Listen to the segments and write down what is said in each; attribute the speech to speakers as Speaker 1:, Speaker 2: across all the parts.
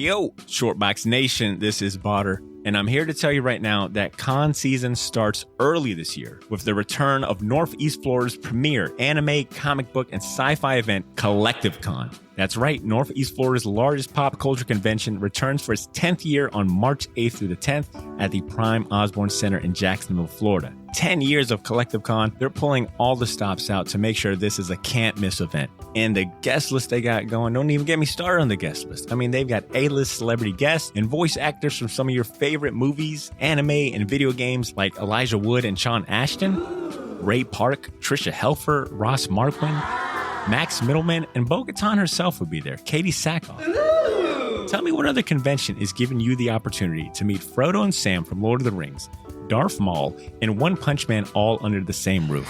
Speaker 1: Yo, Shortbox Nation, this is Botter, and I'm here to tell you right now that con season starts early this year with the return of Northeast Florida's premier anime, comic book, and sci-fi event, Collective Con. That's right, Northeast Florida's largest pop culture convention returns for its 10th year on March 8th through the 10th at the Prime Osborne Center in Jacksonville, Florida. 10 years of Collective Con, they're pulling all the stops out to make sure this is a can't-miss event. And the guest list they got going, don't even get me started on the guest list. I mean, they've got A-list celebrity guests and voice actors from some of your favorite movies, anime, and video games like Elijah Wood and Sean Ashton, Ray Park, Trisha Helfer, Ross Marquand, Max Middleman, and Bo-Katan herself will be there, Katie Sackhoff. Tell me what other convention is giving you the opportunity to meet Frodo and Sam from Lord of the Rings, Darth Maul, and One Punch Man all under the same roof.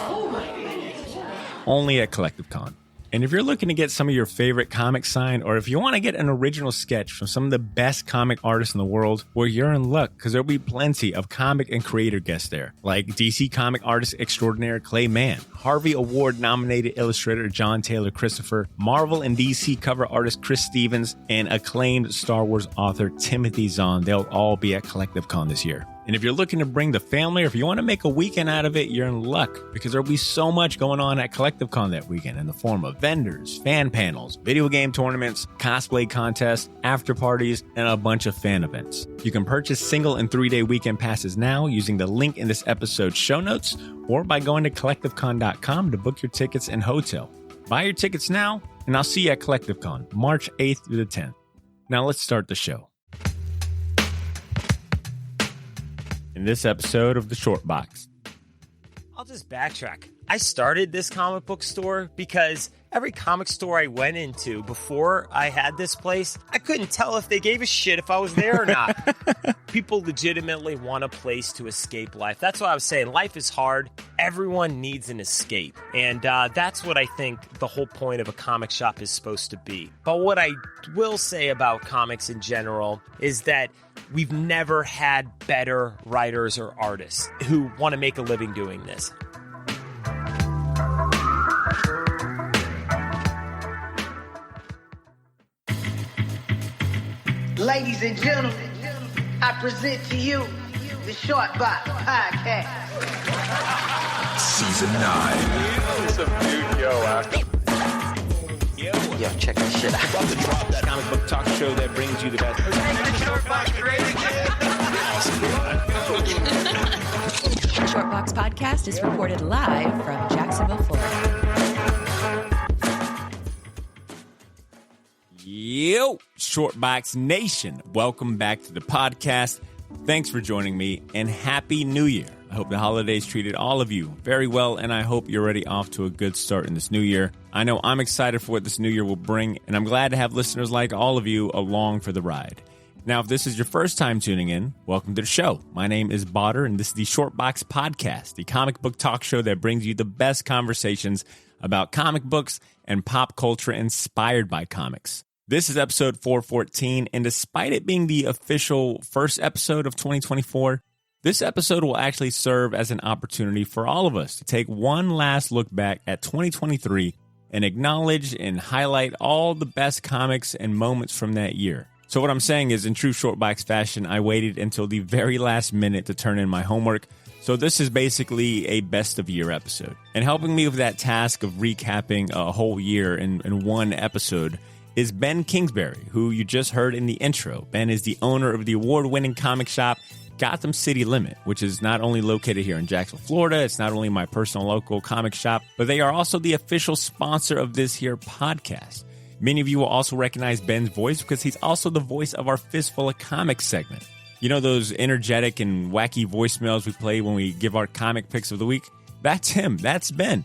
Speaker 1: Only at Collective Con. And if you're looking to get some of your favorite comics signed, or if you want to get an original sketch from some of the best comic artists in the world, well, you're in luck, because there'll be plenty of comic and creator guests there, like DC comic artist extraordinaire Clay Mann, Harvey Award-nominated illustrator John Taylor Christopher, Marvel and DC cover artist Chris Stevens, and acclaimed Star Wars author Timothy Zahn. They'll all be at Collective Con this year. And if you're looking to bring the family, or if you want to make a weekend out of it, you're in luck, because there'll be so much going on at Collective Con that weekend in the form of vendors, fan panels, video game tournaments, cosplay contests, after parties, and a bunch of fan events. You can purchase single and 3-day weekend passes now using the link in this episode's show notes, or by going to collectivecon.com to book your tickets and hotel. Buy your tickets now, and I'll see you at Collective Con, March 8th through the 10th. Now let's start the show. In this episode of The Short Box.
Speaker 2: I'll just backtrack. I started this comic book store because every comic store I went into before I had this place, I couldn't tell if they gave a shit if I was there or not. People legitimately want a place to escape life. That's what I was saying. Life is hard. Everyone needs an escape. And that's what I think the whole point of a comic shop is supposed to be. But what I will say about comics in general is that we've never had better writers or artists who want to make a living doing this.
Speaker 3: Ladies and gentlemen, I present to you the Short Box Podcast.
Speaker 4: Season 9.
Speaker 5: What's up, dude?
Speaker 6: Yo, check this shit out.
Speaker 1: About to drop that comic book talk show that brings you the best.
Speaker 7: The Short Box Podcast is recorded live from Jacksonville, Florida.
Speaker 1: Yo, Shortbox Nation. Welcome back to the podcast. Thanks for joining me, and Happy New Year. I hope the holidays treated all of you very well, and I hope you're already off to a good start in this new year. I know I'm excited for what this new year will bring, and I'm glad to have listeners like all of you along for the ride. Now, if this is your first time tuning in, welcome to the show. My name is Botter, and this is the Shortbox Podcast, the comic book talk show that brings you the best conversations about comic books and pop culture inspired by comics. This is episode 414, and despite it being the official first episode of 2024, this episode will actually serve as an opportunity for all of us to take one last look back at 2023 and acknowledge and highlight all the best comics and moments from that year. So what I'm saying is, in true Shortbox fashion, I waited until the very last minute to turn in my homework. So this is basically a best of year episode. And helping me with that task of recapping a whole year in one episode is Ben Kingsbury, who you just heard in the intro. Ben is the owner of the award-winning comic shop Gotham City Limit, which is not only located here in Jacksonville, Florida, it's not only my personal local comic shop, but they are also the official sponsor of this here podcast. Many of you will also recognize Ben's voice because he's also the voice of our Fistful of Comics segment. You know those energetic and wacky voicemails we play when we give our comic picks of the week? That's him. That's Ben.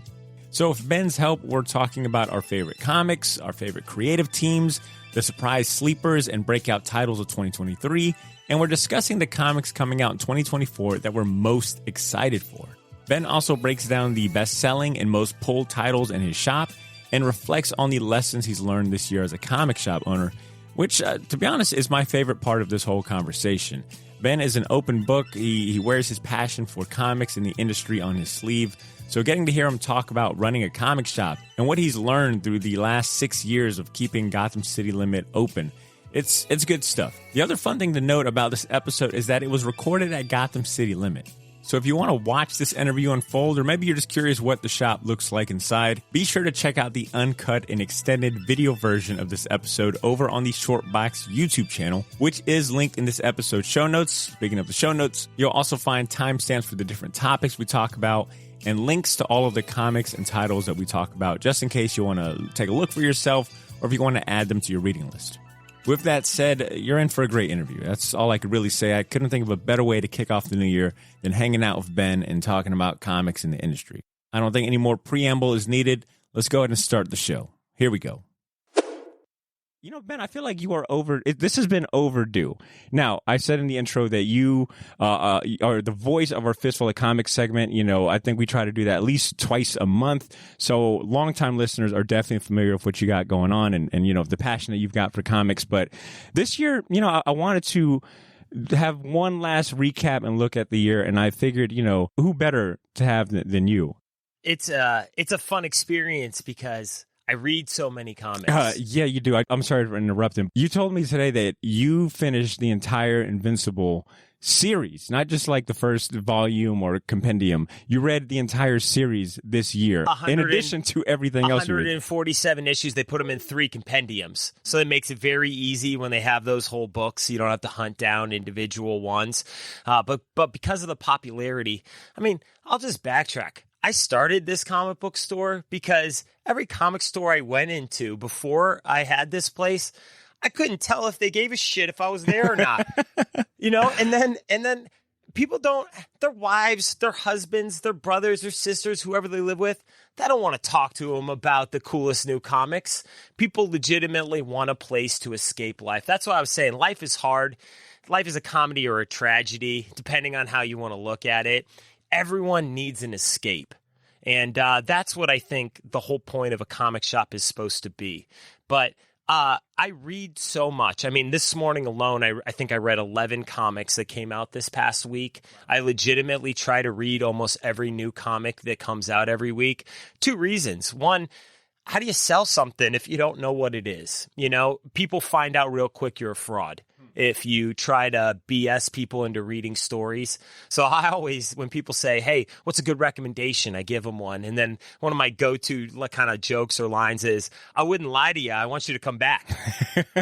Speaker 1: So with Ben's help, we're talking about our favorite comics, our favorite creative teams, the surprise sleepers and breakout titles of 2023, and we're discussing the comics coming out in 2024 that we're most excited for. Ben also breaks down the best-selling and most pulled titles in his shop and reflects on the lessons he's learned this year as a comic shop owner, which, to be honest, is my favorite part of this whole conversation. Ben is an open book. He wears his passion for comics and the industry on his sleeve. So getting to hear him talk about running a comic shop and what he's learned through the last 6 years of keeping Gotham City Limit open It's good stuff. The other fun thing to note about this episode is that it was recorded at Gotham City Limit. So if you want to watch this interview unfold, or maybe you're just curious what the shop looks like inside, be sure to check out the uncut and extended video version of this episode over on the Shortbox YouTube channel, which is linked in this episode's show notes. Speaking of the show notes, you'll also find timestamps for the different topics we talk about and links to all of the comics and titles that we talk about, just in case you want to take a look for yourself or if you want to add them to your reading list. With that said, you're in for a great interview. That's all I could really say. I couldn't think of a better way to kick off the new year than hanging out with Ben and talking about comics in the industry. I don't think any more preamble is needed. Let's go ahead and start the show. Here we go. You know, Ben, I feel like you are this has been overdue. Now, I said in the intro that you are the voice of our Fistful of Comics segment. You know, I think we try to do that at least twice a month. So longtime listeners are definitely familiar with what you got going on and you know, the passion that you've got for comics. But this year, you know, I wanted to have one last recap and look at the year. And I figured, you know, who better to have than you?
Speaker 2: It's a fun experience because I read so many comics.
Speaker 1: Yeah, you do. I'm sorry for interrupting. You told me today that you finished the entire Invincible series, not just like the first volume or compendium. You read the entire series this year, in addition to everything else you read.
Speaker 2: 147 issues. They put them in 3 compendiums. So it makes it very easy when they have those whole books. You don't have to hunt down individual ones. But because of the popularity, I mean, I'll just backtrack. I started this comic book store because every comic store I went into before I had this place, I couldn't tell if they gave a shit if I was there or not. You know, and then people don't, their wives, their husbands, their brothers, their sisters, whoever they live with, they don't want to talk to them about the coolest new comics. People legitimately want a place to escape life. That's what I was saying. Life is hard. Life is a comedy or a tragedy, depending on how you want to look at it. Everyone needs an escape. And that's what I think the whole point of a comic shop is supposed to be. But I read so much. I mean, this morning alone, I think I read 11 comics that came out this past week. I legitimately try to read almost every new comic that comes out every week. 2 reasons. One, how do you sell something if you don't know what it is? You know, people find out real quick you're a fraud if you try to BS people into reading stories. So I always, when people say, hey, what's a good recommendation? I give them one. And then one of my go-to kind of jokes or lines is, I wouldn't lie to you. I want you to come back.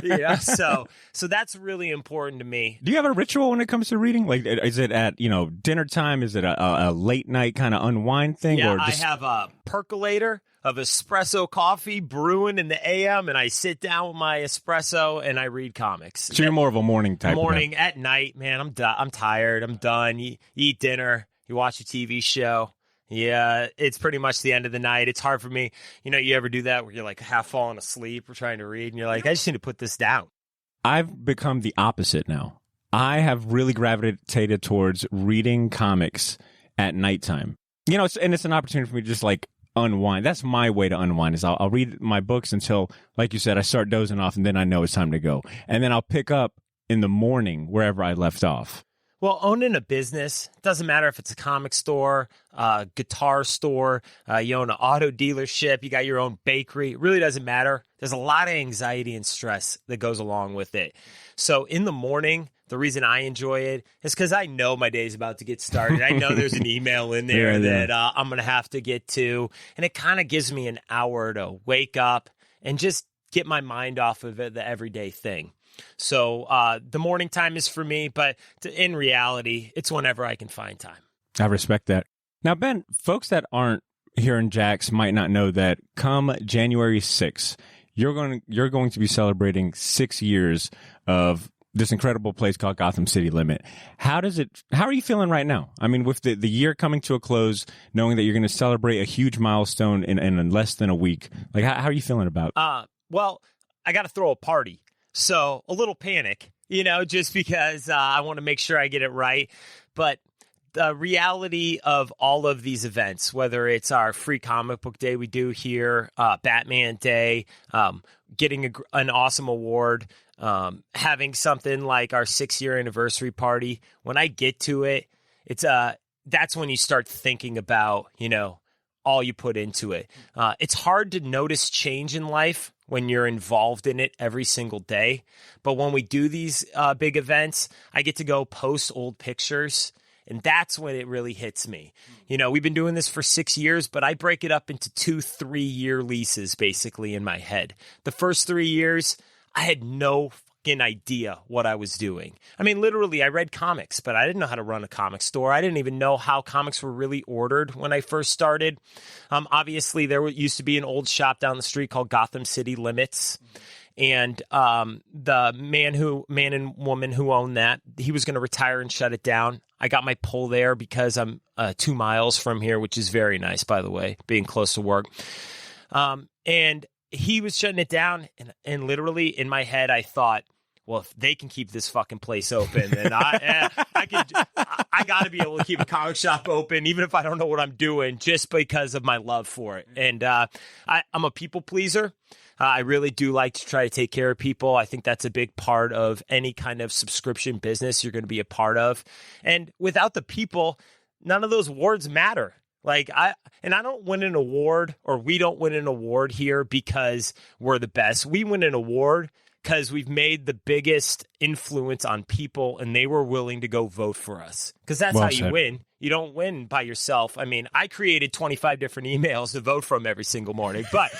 Speaker 2: You know? So that's really important to me.
Speaker 1: Do you have a ritual when it comes to reading? Like, is it at, you know, dinner time? Is it a late night kind of unwind thing?
Speaker 2: Yeah,
Speaker 1: or just...
Speaker 2: I have a percolator of espresso coffee brewing in the AM, and I sit down with my espresso and I read comics.
Speaker 1: So you're more of a morning type.
Speaker 2: Morning, at night, man. I'm tired. I'm done. You eat dinner. You watch a TV show. Yeah, it's pretty much the end of the night. It's hard for me. You know, you ever do that where you're like half falling asleep or trying to read, and you're like, I just need to put this down.
Speaker 1: I've become the opposite now. I have really gravitated towards reading comics at nighttime. You know, it's an opportunity for me to just like unwind. That's my way to unwind is I'll read my books until, like you said, I start dozing off and then I know it's time to go. And then I'll pick up in the morning wherever I left off.
Speaker 2: Well, owning a business, doesn't matter if it's a comic store, guitar store, you own an auto dealership, you got your own bakery. It really doesn't matter. There's a lot of anxiety and stress that goes along with it. So in the morning, the reason I enjoy it is because I know my day's about to get started. I know there's an email in there that I'm going to have to get to. And it kind of gives me an hour to wake up and just get my mind off of the everyday thing. So the morning time is for me, but in reality, it's whenever I can find time.
Speaker 1: I respect that. Now, Ben, folks that aren't here in Jax might not know that come January 6th, you're going to be celebrating 6 years of this incredible place called Gotham City Limit. How are you feeling right now? I mean, with the year coming to a close, knowing that you're going to celebrate a huge milestone in less than a week, like how are you feeling about?
Speaker 2: Well, I got to throw a party. So a little panic, you know, just because I want to make sure I get it right. But the reality of all of these events, whether it's our free comic book day we do here, Batman Day, getting an awesome award, having something like our 6-year anniversary party, when I get to it, it's that's when you start thinking about, you know, all you put into it. It's hard to notice change in life when you're involved in it every single day. But when we do these big events, I get to go post old pictures. And that's when it really hits me. You know, we've been doing this for 6 years, but I break it up into 2 3-year leases basically in my head. The first 3 years, I had no fucking idea what I was doing. I mean, literally, I read comics, but I didn't know how to run a comic store. I didn't even know how comics were really ordered when I first started. Obviously, there used to be an old shop down the street called Gotham City Limits. And the man and woman who owned that, he was going to retire and shut it down. I got my pull there because I'm 2 miles from here, which is very nice, by the way, being close to work. And he was shutting it down. And literally in my head, I thought, well, if they can keep this fucking place open, then I got to be able to keep a comic shop open, even if I don't know what I'm doing, just because of my love for it. And I'm a people pleaser. I really do like to try to take care of people. I think that's a big part of any kind of subscription business you're going to be a part of. And without the people, none of those awards matter. Like I don't win an award, or we don't win an award here because we're the best. We win an award because we've made the biggest influence on people and they were willing to go vote for us. Because that's how you win. You don't win by yourself. I mean, I created 25 different emails to vote from every single morning, but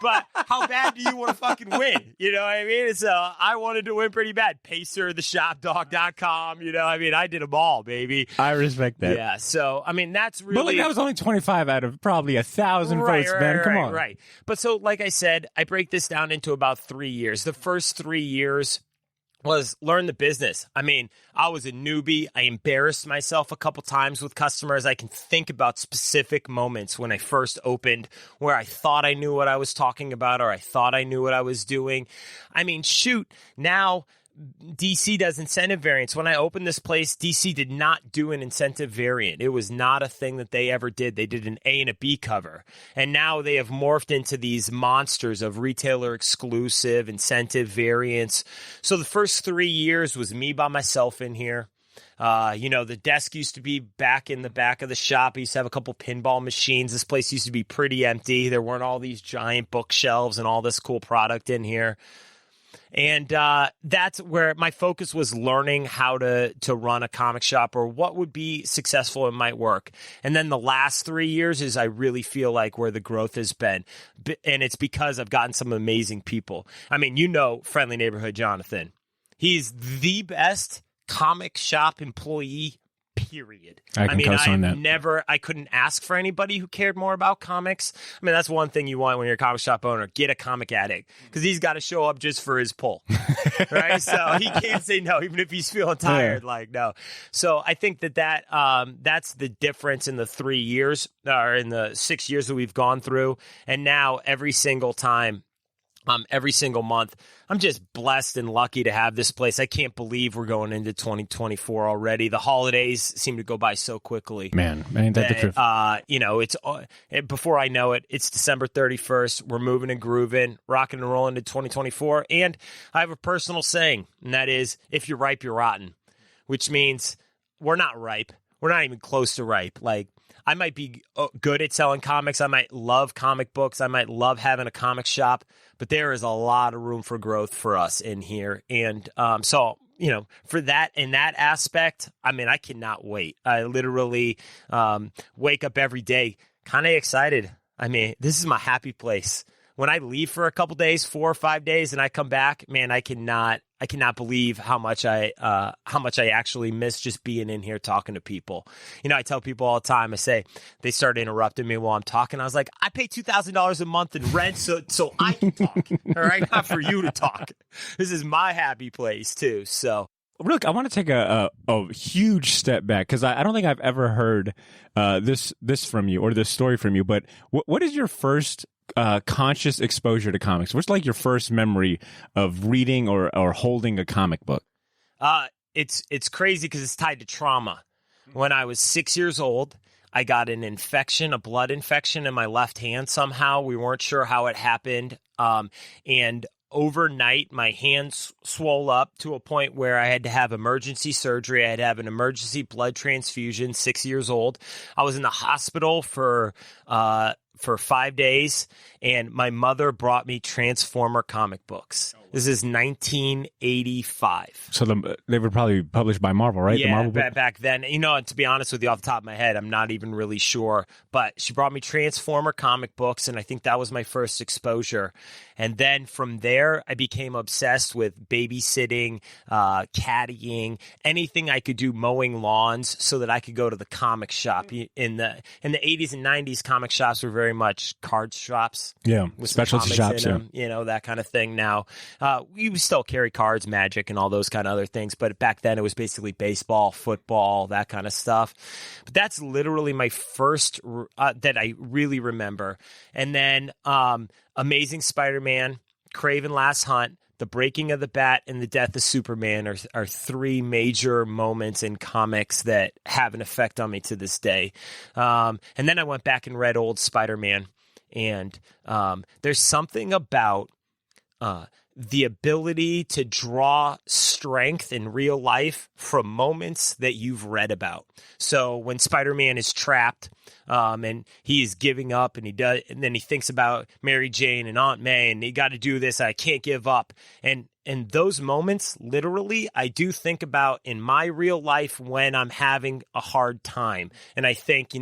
Speaker 2: but how bad do you want to fucking win? You know what I mean? So I wanted to win pretty bad. Pacer, theshopdog.com, you know, I mean, I did them all, baby.
Speaker 1: I respect that.
Speaker 2: Yeah, so, I mean, that's really...
Speaker 1: But like, that was only 25 out of probably 1,000 votes, man. Come on.
Speaker 2: Right. But so, like I said, I break this down into about 3 years. The first 3 years was learn the business. I mean, I was a newbie. I embarrassed myself a couple times with customers. I can think about specific moments when I first opened where I thought I knew what I was talking about, or I thought I knew what I was doing. I mean, shoot, now DC does incentive variants. When I opened this place, DC did not do an incentive variant. It was not a thing that they ever did. They did an A and a B cover. And now they have morphed into these monsters of retailer exclusive incentive variants. So the first 3 years was me by myself in here. You know, the desk used to be back in the back of the shop. I used to have a couple pinball machines. This place used to be pretty empty. There weren't all these giant bookshelves and all this cool product in here. And that's where my focus was, learning how to run a comic shop, or what would be successful and might work. And then the last 3 years is I really feel like where the growth has been. And it's because I've gotten some amazing people. I mean, you know, Friendly Neighborhood Jonathan. He's the best comic shop employee, period.
Speaker 1: I
Speaker 2: couldn't ask for anybody who cared more about comics. I mean, that's one thing you want when you're a comic shop owner. Get a comic addict, because he's got to show up just for his pull, right? So he can't say no, even if he's feeling tired. Like, no. So I think that's the difference in the 3 years, or in the 6 years that we've gone through. And now every single time, every single month, I'm just blessed and lucky to have this place. I can't believe we're going into 2024 already. The holidays seem to go by so quickly.
Speaker 1: Man, ain't that the truth?
Speaker 2: You know, it's before I know it, it's December 31st. We're moving and grooving, rocking and rolling into 2024. And I have a personal saying, and that is, if you're ripe, you're rotten, which means we're not ripe. We're not even close to ripe. Like, I might be good at selling comics. I might love comic books. I might love having a comic shop, but there is a lot of room for growth for us in here. And so, you know, for that, in that aspect, I mean, I cannot wait. I literally wake up every day kind of excited. I mean, this is my happy place. When I leave for a couple days, 4 or 5 days, and I come back, man, I cannot believe how much I actually miss just being in here talking to people. You know, I tell people all the time, I say, they start interrupting me while I'm talking. I was like, I pay $2,000 a month in rent so I can talk, all right? Not for you to talk. This is my happy place too, so.
Speaker 1: Look, I want to take a huge step back, because I don't think I've ever heard this from you, or this story from you, but what is your first conscious exposure to comics? What's like your first memory of reading or holding a comic book?
Speaker 2: It's crazy because it's tied to trauma. When I was 6 years old, I got an infection, a blood infection in my left hand somehow. We weren't sure how it happened. And overnight, my hands swole up to a point where I had to have emergency surgery. I had to have an emergency blood transfusion, 6 years old. I was in the hospital for for 5 days, and my mother brought me Transformer comic books. This is 1985.
Speaker 1: So they were probably published by Marvel, right?
Speaker 2: Yeah,
Speaker 1: the Marvel book?
Speaker 2: back then. And to be honest with you, off the top of my head, I'm not even really sure. But she brought me Transformer comic books, and I think that was my first exposure. And then from there, I became obsessed with babysitting, caddying, anything I could do, mowing lawns, so that I could go to the comic shop. In the 80s and 90s, comic shops were very much card shops.
Speaker 1: Yeah,
Speaker 2: with
Speaker 1: specialty shops,
Speaker 2: in them, that kind of thing. Now, we would still carry cards, Magic, and all those kind of other things. But back then, it was basically baseball, football, that kind of stuff. But that's literally my first that I really remember. And then Amazing Spider-Man, Kraven Last Hunt, The Breaking of the Bat, and The Death of Superman are three major moments in comics that have an effect on me to this day. And then I went back and read old Spider-Man. And there's something about the ability to draw strength in real life from moments that you've read about. So when Spider-Man is trapped and he is giving up, and then he thinks about Mary Jane and Aunt May, and you got to do this, I can't give up. And those moments, literally, I do think about in my real life when I'm having a hard time. And I think,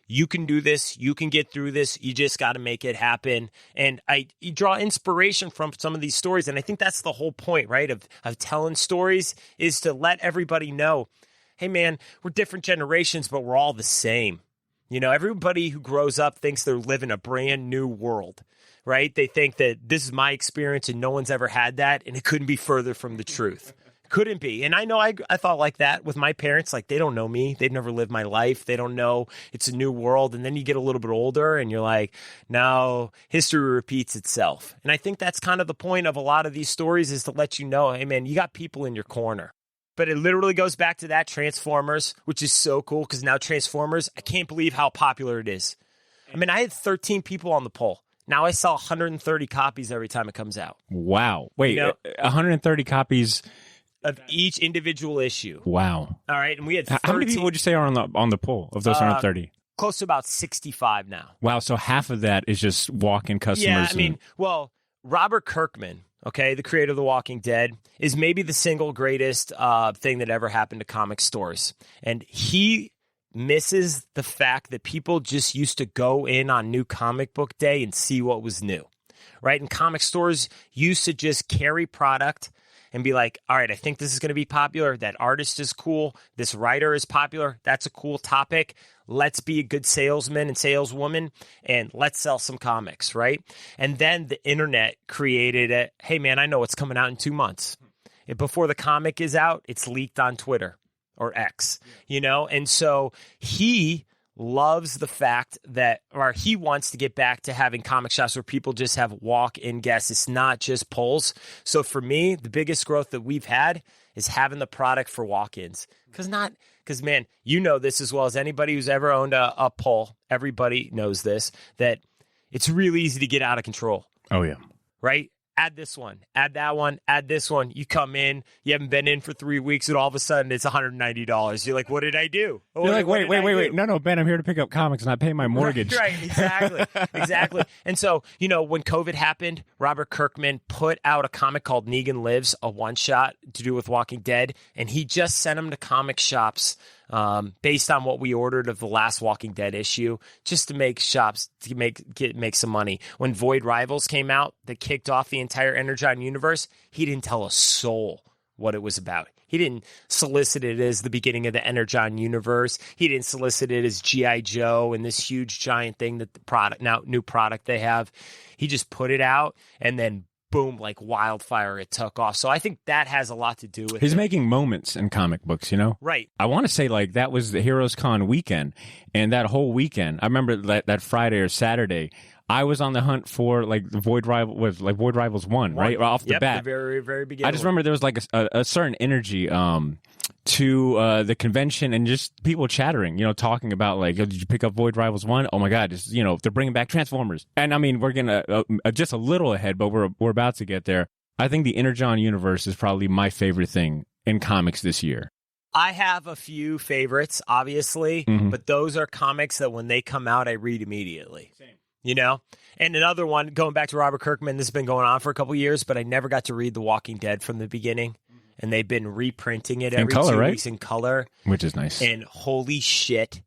Speaker 2: you can do this. You can get through this. You just got to make it happen. And you draw inspiration from some of these stories. And I think that's the whole point, right, of telling stories, is to let everybody know, hey, man, we're different generations, but we're all the same. Everybody who grows up thinks they're living a brand new world, right? They think that this is my experience and no one's ever had that. And it couldn't be further from the truth. Couldn't be. And I know I thought like that with my parents. Like, they don't know me. They've never lived my life. They don't know it's a new world. And then you get a little bit older and you're like, no, history repeats itself. And I think that's kind of the point of a lot of these stories, is to let you know, hey, man, you got people in your corner. But it literally goes back to that Transformers, which is so cool, because now Transformers, I can't believe how popular it is. I mean, I had 13 people on the poll. Now I sell 130 copies every time it comes out.
Speaker 1: Wow. Wait, 130 copies
Speaker 2: of each individual issue.
Speaker 1: Wow.
Speaker 2: All right, and we had 13,
Speaker 1: how many people would you say are on the poll of those 130?
Speaker 2: Close to about 65 now.
Speaker 1: Wow, so half of that is just walk-in customers.
Speaker 2: Yeah, I mean, Robert Kirkman, okay, the creator of The Walking Dead, is maybe the single greatest thing that ever happened to comic stores. And he misses the fact that people just used to go in on New Comic Book Day and see what was new, right? And comic stores used to just carry product and be like, all right, I think this is going to be popular. That artist is cool. This writer is popular. That's a cool topic. Let's be a good salesman and saleswoman, and let's sell some comics, right? And then the internet created it. Hey, man, I know it's coming out in 2 months. Before the comic is out, it's leaked on Twitter or X, And so he loves the fact that, or he wants to get back to having comic shops where people just have walk-in guests. It's not just polls. So for me, the biggest growth that we've had is having the product for walk-ins. Because man, you know this as well as anybody who's ever owned a poll. Everybody knows this, that it's really easy to get out of control.
Speaker 1: Oh, yeah.
Speaker 2: Right? Add this one, add that one, add this one. You come in, you haven't been in for 3 weeks, and all of a sudden it's $190. You're like, what did I do?
Speaker 1: You're like, wait. No, Ben, I'm here to pick up comics and not pay my mortgage.
Speaker 2: Right, exactly. And so, when COVID happened, Robert Kirkman put out a comic called Negan Lives, a one-shot to do with Walking Dead, and he just sent them to comic shops based on what we ordered of the last Walking Dead issue, just to make shops to make some money. When Void Rivals came out, that kicked off the entire Energon universe, he didn't tell a soul what it was about. He didn't solicit it as the beginning of the Energon universe. He didn't solicit it as G.I. Joe and this huge giant thing that new product they have. He just put it out, and then boom, like wildfire, it took off. So I think that has a lot to do with
Speaker 1: He's making moments in comic books,
Speaker 2: Right.
Speaker 1: I want to say, like, that was the Heroes Con weekend, and that whole weekend, I remember that Friday or Saturday, I was on the hunt for, like, the Void Rivals 1, right? Off the bat.
Speaker 2: The very, very beginning.
Speaker 1: I just remember there was, like, a certain energy to the convention, and just people chattering, talking about, like, did you pick up Void Rivals 1? Oh my God, they're bringing back Transformers. And I mean, we're getting just a little ahead, but we're about to get there. I think the Energon universe is probably my favorite thing in comics this year.
Speaker 2: I have a few favorites, obviously, but those are comics that when they come out, I read immediately. Same. you know? And another one, going back to Robert Kirkman, this has been going on for a couple years, but I never got to read The Walking Dead from the beginning. And they've been reprinting it every
Speaker 1: color,
Speaker 2: 2
Speaker 1: right?
Speaker 2: weeks in color.
Speaker 1: Which is nice.
Speaker 2: And holy shit,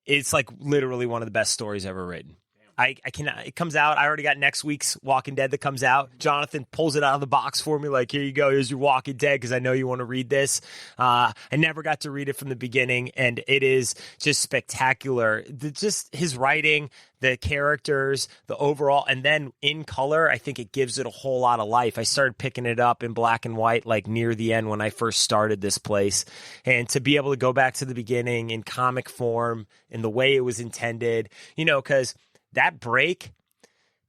Speaker 2: it's like literally one of the best stories ever written. I cannot. It comes out. I already got next week's Walking Dead that comes out. Jonathan pulls it out of the box for me, like, here you go. Here's your Walking Dead because I know you want to read this. I never got to read it from the beginning, and it is just spectacular. Just his writing, the characters, the overall, and then in color, I think it gives it a whole lot of life. I started picking it up in black and white like near the end when I first started this place, and to be able to go back to the beginning in comic form in the way it was intended, you know, because that break,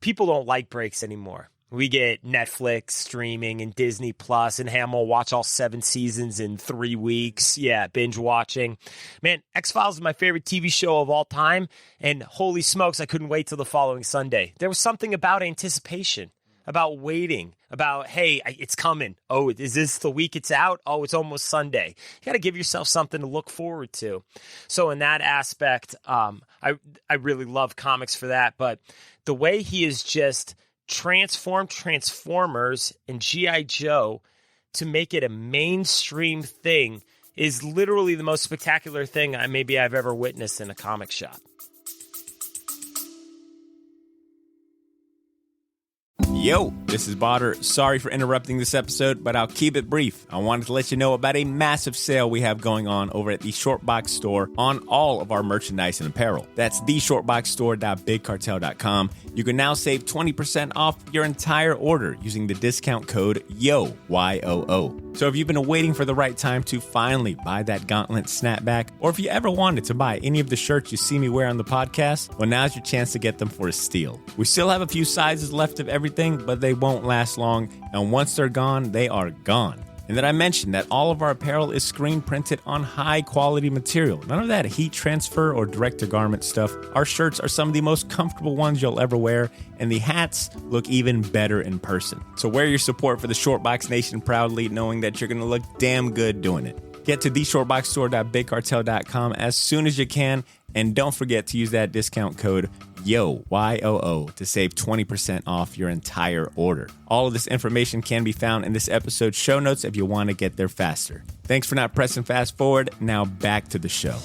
Speaker 2: people don't like breaks anymore. We get Netflix streaming and Disney Plus, and Hamill watch all 7 seasons in 3 weeks. Yeah, binge watching. Man, X-Files is my favorite TV show of all time, and holy smokes, I couldn't wait till the following Sunday. There was something about anticipation, about waiting, about, hey, it's coming. Oh, is this the week it's out? Oh, it's almost Sunday. You got to give yourself something to look forward to. So in that aspect, I really love comics for that. But the way he has just transformed Transformers and G.I. Joe to make it a mainstream thing is literally the most spectacular thing maybe I've ever witnessed in a comic shop.
Speaker 1: Yo, this is Botter. Sorry for interrupting this episode, but I'll keep it brief. I wanted to let you know about a massive sale we have going on over at the Shortbox Store on all of our merchandise and apparel. That's theshortboxstore.bigcartel.com. You can now save 20% off your entire order using the discount code YOO, Y-O-O. So if you've been waiting for the right time to finally buy that gauntlet snapback, or if you ever wanted to buy any of the shirts you see me wear on the podcast, well, now's your chance to get them for a steal. We still have a few sizes left of everything, but they won't last long, and once they're gone, they are gone. And then I mentioned that all of our apparel is screen printed on high quality material. None of that heat transfer or direct to garment stuff. Our shirts are some of the most comfortable ones you'll ever wear, and the hats look even better in person. So wear your support for the Shortbox Nation proudly, knowing that you're going to look damn good doing it. Get to theshortboxstore.bigcartel.com as soon as you can, and don't forget to use that discount code YOO, Y-O-O, to save 20% off your entire order. All of this information can be found in this episode's show notes if you want to get there faster. Thanks for not pressing fast forward. Now back to the show.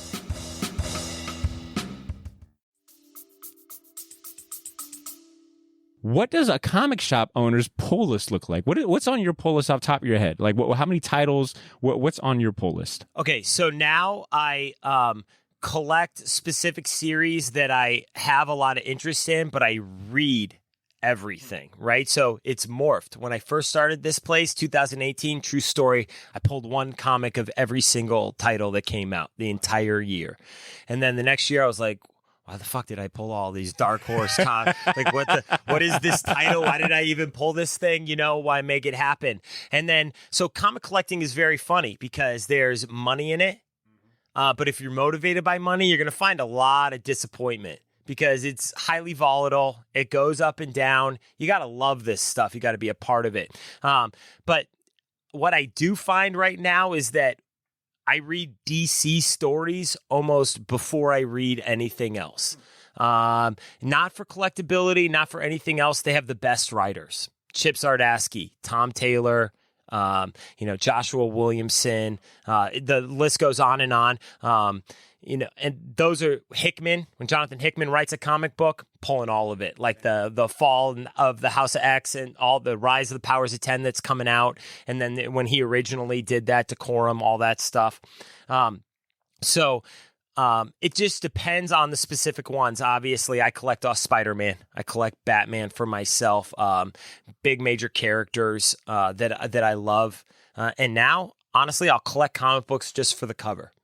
Speaker 1: What does a comic shop owner's pull list look like? What's on your pull list off the top of your head? Like, how many titles? What's on your pull list?
Speaker 2: Okay, so now I collect specific series that I have a lot of interest in, but I read everything, right? So it's morphed. When I first started this place, 2018, true story, I pulled one comic of every single title that came out the entire year. And then the next year I was like, why the fuck did I pull all these Dark Horse like what is this title? Why did I even pull this thing? You know, why make it happen? And then, so comic collecting is very funny because there's money in it. But if you're motivated by money, you're going to find a lot of disappointment because it's highly volatile. It goes up and down. You got to love this stuff. You got to be a part of it. But what I do find right now is that I read DC stories almost before I read anything else. Not for collectability, not for anything else. They have the best writers. Chip Zdarsky, Tom Taylor, Joshua Williamson. The list goes on and on. And those are Hickman. When Jonathan Hickman writes a comic book, pulling all of it, like the fall of the House of X and all the Rise of the Powers of 10 that's coming out. And then when he originally did that, Decorum, all that stuff. It just depends on the specific ones. Obviously, I collect Spider-Man. I collect Batman for myself. Big major characters that I love. And now, honestly, I'll collect comic books just for the cover.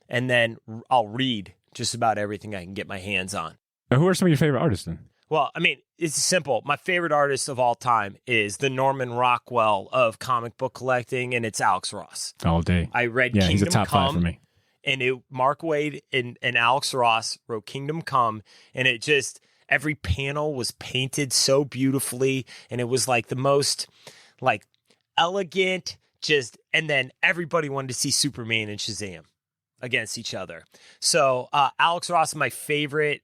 Speaker 2: And then I'll read just about everything I can get my hands on.
Speaker 1: Now, who are some of your favorite artists then?
Speaker 2: Well, I mean, it's simple. My favorite artist of all time is the Norman Rockwell of comic book collecting, and it's Alex Ross.
Speaker 1: All day.
Speaker 2: I read
Speaker 1: Kingdom
Speaker 2: Kingdom
Speaker 1: he's a top
Speaker 2: Come,
Speaker 1: 5 for me.
Speaker 2: And Mark Waid and Alex Ross wrote Kingdom Come, and it just, every panel was painted so beautifully, and it was like the most like elegant, and then everybody wanted to see Superman and Shazam against each other. So Alex Ross is my favorite,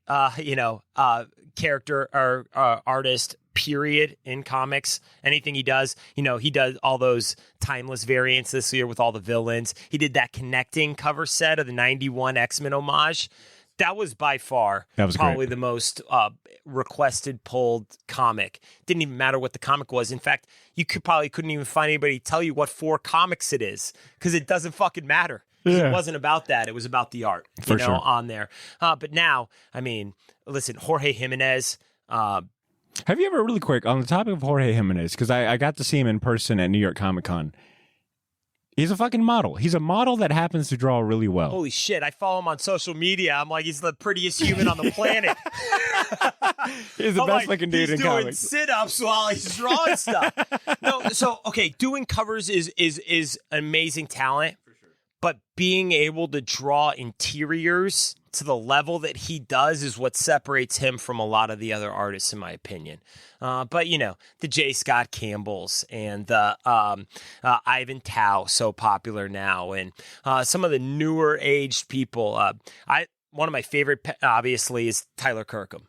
Speaker 2: character or artist, period, in comics. Anything he does, he does all those timeless variants this year with all the villains. He did that connecting cover set of the 91 X-Men homage. That was by far probably the most requested, pulled comic. Didn't even matter what the comic was. In fact, you couldn't even find anybody to tell you what 4 comics it is because it doesn't fucking matter. Yeah. It wasn't about that. It was about the art, on there. But now, I mean, listen, Jorge Jiménez.
Speaker 1: Have you ever, really quick, on the topic of Jorge Jiménez, because I got to see him in person at New York Comic Con. He's a fucking model. He's a model that happens to draw really well.
Speaker 2: Holy shit. I follow him on social media. I'm like, he's the prettiest human on the planet.
Speaker 1: He's the best looking dude in comics.
Speaker 2: He's doing sit-ups while he's drawing stuff. No, so, okay, doing covers is amazing talent. For sure. But being able to draw interiors to the level that he does is what separates him from a lot of the other artists, in my opinion. But, the J. Scott Campbells and the Ivan Tao, so popular now, and some of the newer aged people. One of my favorite, obviously, is Tyler Kirkham.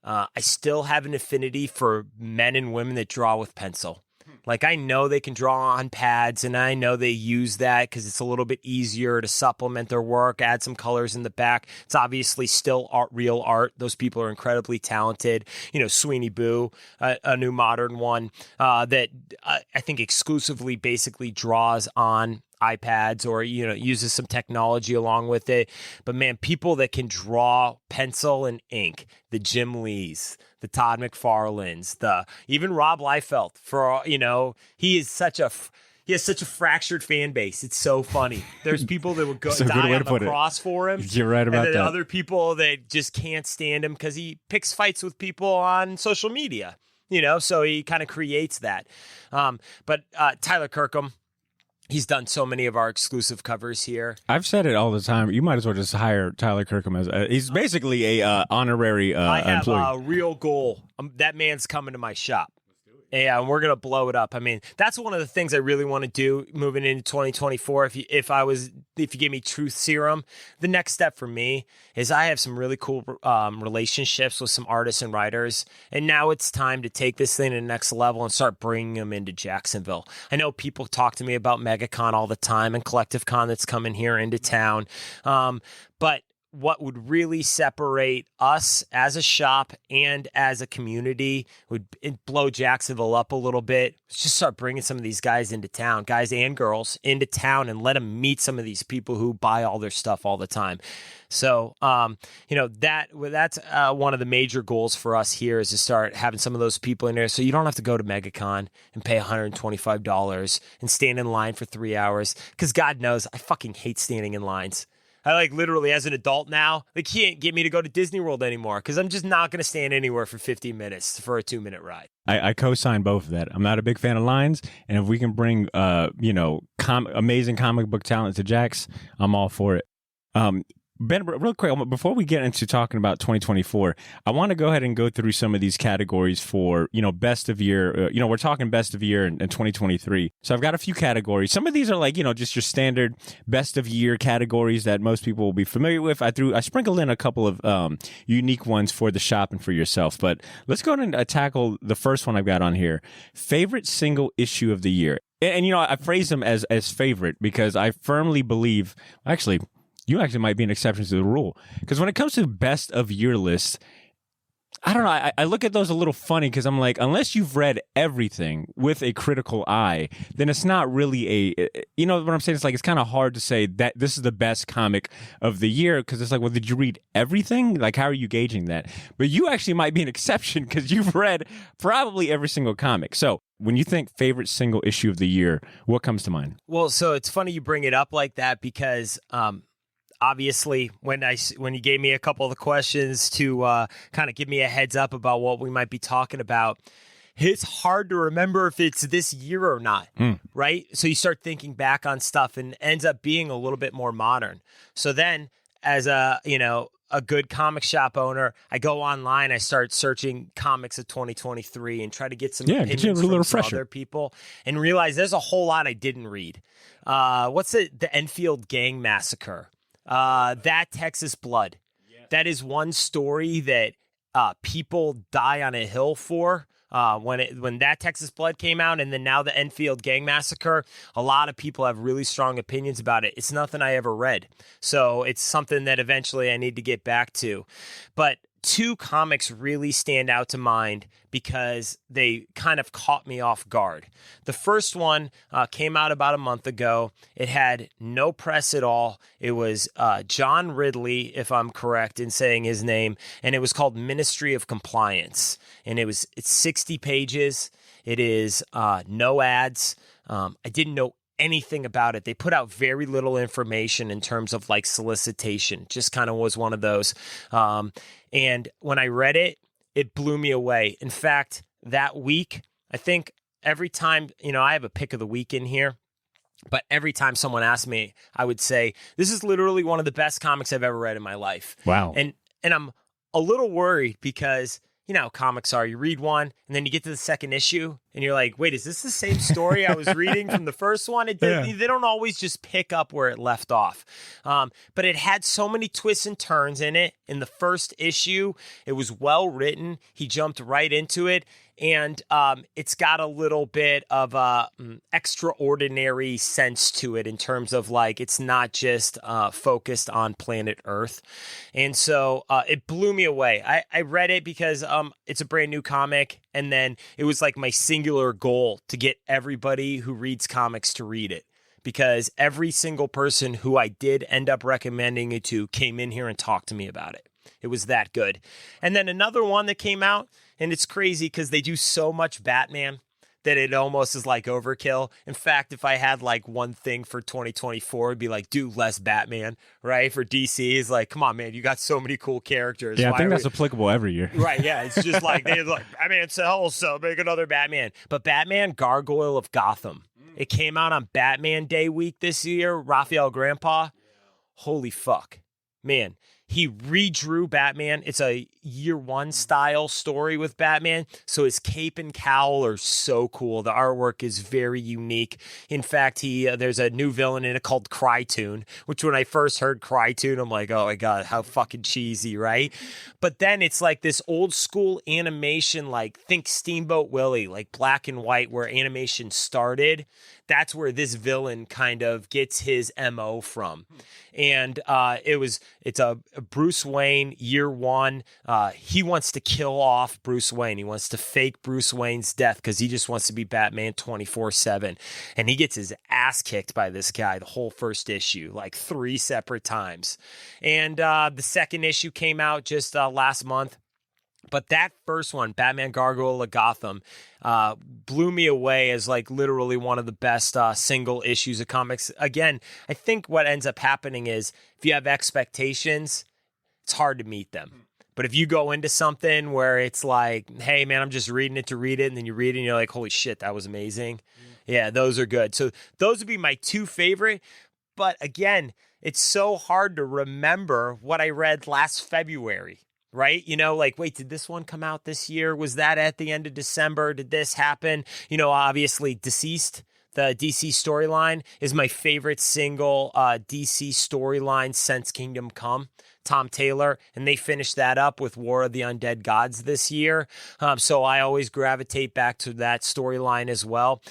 Speaker 2: I still have an affinity for men and women that draw with pencil. Like, I know they can draw on pads, and I know they use that because it's a little bit easier to supplement their work, add some colors in the back. It's obviously still real art. Those people are incredibly talented. Sweeney Boo, a new modern one that I think exclusively basically draws on iPads or, uses some technology along with it. But, man, people that can draw pencil and ink, the Jim Lees, the Todd McFarlanes, even Rob Liefeld, he has such a fractured fan base. It's so funny. There's people that would die on the cross for him.
Speaker 1: You're right about
Speaker 2: and
Speaker 1: then
Speaker 2: that. Other people that just can't stand him because he picks fights with people on social media, so he kind of creates that. But Tyler Kirkham, he's done so many of our exclusive covers here.
Speaker 1: I've said it all the time. You might as well just hire Tyler Kirkham as he's basically a honorary employee.
Speaker 2: I have a real goal. that man's coming to my shop. Yeah, and we're going to blow it up. I mean, that's one of the things I really want to do moving into 2024. If you give me truth serum, the next step for me is I have some really cool relationships with some artists and writers, and now it's time to take this thing to the next level and start bringing them into Jacksonville. I know people talk to me about MegaCon all the time and Collective Con that's coming here into town, but what would really separate us as a shop and as a community would blow Jacksonville up a little bit. Let's just start bringing some of these guys into town, guys and girls into town, and let them meet some of these people who buy all their stuff all the time. So, that's one of the major goals for us here is to start having some of those people in there. So you don't have to go to MegaCon and pay $125 and stand in line for 3 hours. Because God knows I fucking hate standing in lines. I literally as an adult now, they can't get me to go to Disney World anymore because I'm just not going to stand anywhere for 15 minutes for a 2-minute ride.
Speaker 1: I co-sign both of that. I'm not a big fan of lines, and if we can bring amazing comic book talent to Jax, I'm all for it. Ben, real quick, before we get into talking about 2024, I want to go ahead and go through some of these categories for, best of year. We're talking best of year in 2023. So I've got a few categories. Some of these are just your standard best of year categories that most people will be familiar with. I sprinkled in a couple of unique ones for the shop and for yourself. But let's go ahead and tackle the first one I've got on here. Favorite single issue of the year. And I phrase them as favorite because I firmly believe, you actually might be an exception to the rule. Because when it comes to best of year lists, I don't know. I look at those a little funny because I'm like, unless you've read everything with a critical eye, then it's not really you know what I'm saying? It's it's kind of hard to say that this is the best comic of the year because it's well, did you read everything? How are you gauging that? But you actually might be an exception because you've read probably every single comic. So when you think favorite single issue of the year, what comes to mind?
Speaker 2: Well, so it's funny you bring it up like that because, obviously, when you gave me a couple of the questions to kind of give me a heads up about what we might be talking about, it's hard to remember if it's this year or not, right? So you start thinking back on stuff and it ends up being a little bit more modern. So then as a good comic shop owner, I go online, I start searching comics of 2023 and try to get some opinions from some other people and realize there's a whole lot I didn't read. What's the Enfield Gang Massacre? That Texas Blood. Yeah. That is one story that people die on a hill for. When that Texas Blood came out, and then now the Enfield Gang Massacre, a lot of people have really strong opinions about it. It's nothing I ever read, so it's something that eventually I need to get back to. But 2 comics really stand out to mind because they kind of caught me off guard. The first one came out about a month ago. It had no press at all. It was John Ridley, if I'm correct in saying his name, and it was called Ministry of Compliance. And it's 60 pages. It is no ads. I didn't know anything about it. They put out very little information in terms of like solicitation. Just kind of was one of those. And when I read it, it blew me away. In fact, that week, I think every time, I have a pick of the week in here, but every time someone asked me, I would say, this is literally one of the best comics I've ever read in my life.
Speaker 1: Wow.
Speaker 2: And I'm a little worried because how comics are. You read one, and then you get to the second issue, and you're like, wait, is this the same story I was reading from the first one? They don't always just pick up where it left off. But it had so many twists and turns in it. In the first issue, it was well written. He jumped right into it. And it's got a little bit of a extraordinary sense to it in terms of like it's not just focused on planet Earth. And so it blew me away. I read it because it's a brand new comic. And then it was like my singular goal to get everybody who reads comics to read it. Because every single person who I did end up recommending it to came in here and talked to me about it. It was that good. And then another one that came out, and it's crazy because they do so much Batman that it almost is like overkill. In fact, if I had like one thing for 2024, it'd be like, do less Batman, right? For DC, is like, come on, man, you got so many cool characters.
Speaker 1: Yeah, I think that's applicable every year.
Speaker 2: Right, yeah. It's just like, they're like, Batman sells, so make another Batman. But Batman, Gargoyle of Gotham. It came out on Batman Day week this year, Raphael Grandpa. Holy fuck. Man, he redrew Batman. It's a year one style story with Batman. So his cape and cowl are so cool. The artwork is very unique. In fact, there's a new villain in it called Crytoon, which when I first heard Crytoon, I'm like, oh my God, how fucking cheesy, right? But then it's like this old school animation, like think Steamboat Willie, like black and white, where animation started. That's where this villain kind of gets his MO from. And it's a Bruce Wayne year one. He wants to kill off Bruce Wayne. He wants to fake Bruce Wayne's death because he just wants to be Batman 24/7. And he gets his ass kicked by this guy the whole first issue, like 3 separate times. And the second issue came out just last month. But that first one, Batman Gargoyle of Gotham, blew me away as like literally one of the best single issues of comics. Again, I think what ends up happening is if you have expectations, it's hard to meet them. But if you go into something where it's like, hey, man, I'm just reading it to read it, and then you read it and you're like, holy shit, that was amazing. Yeah, those are good. So those would be my 2 favorite. But again, it's so hard to remember what I read last February. Right? Like, wait, did this one come out this year? Was that at the end of December? Did this happen? Obviously Deceased, the DC storyline is my favorite single DC storyline since Kingdom Come. Tom Taylor, and they finished that up with War of the Undead Gods this year. So I always gravitate back to that storyline as well,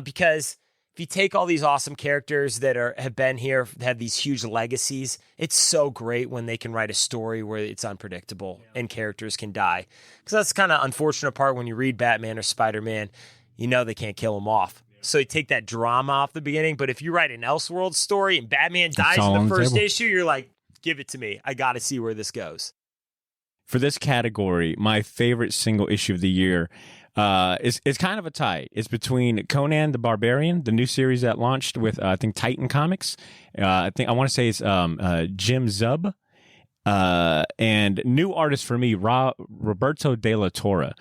Speaker 2: because if you take all these awesome characters that have been here, have these huge legacies, it's so great when they can write a story where it's unpredictable and characters can die. Because that's kind of unfortunate part when you read Batman or Spider-Man, they can't kill them off. So you take that drama off the beginning. But if you write an Elseworld story and Batman dies in the first issue, you're like, give it to me. I got to see where this goes.
Speaker 1: For this category, my favorite single issue of the year it's kind of a tie. It's between Conan the Barbarian, the new series that launched with I think Titan Comics. I want to say it's Jim Zub, and new artist for me, Roberto De La Torre.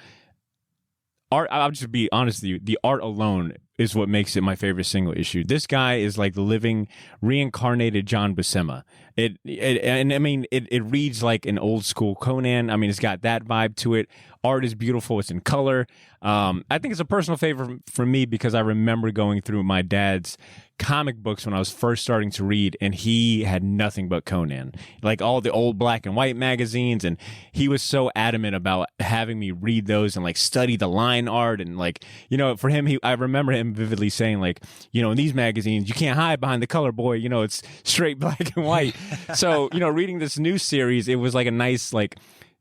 Speaker 1: Art. I'll just be honest with you. The art alone is what makes it my favorite single issue. This guy is like the living reincarnated John Buscema. And I mean, it reads like an old school Conan. I mean, it's got that vibe to it. Art is beautiful. It's in color. I think it's a personal favorite for me because I remember going through my dad's comic books when I was first starting to read, and he had nothing but Conan, like all the old black and white magazines. And he was so adamant about having me read those and like study the line art. And like, you know, for him, I remember him vividly saying like, you know, in these magazines, you can't hide behind the color, boy, you know, it's straight black and white. So, you know, reading this new series, it was like a nice, like,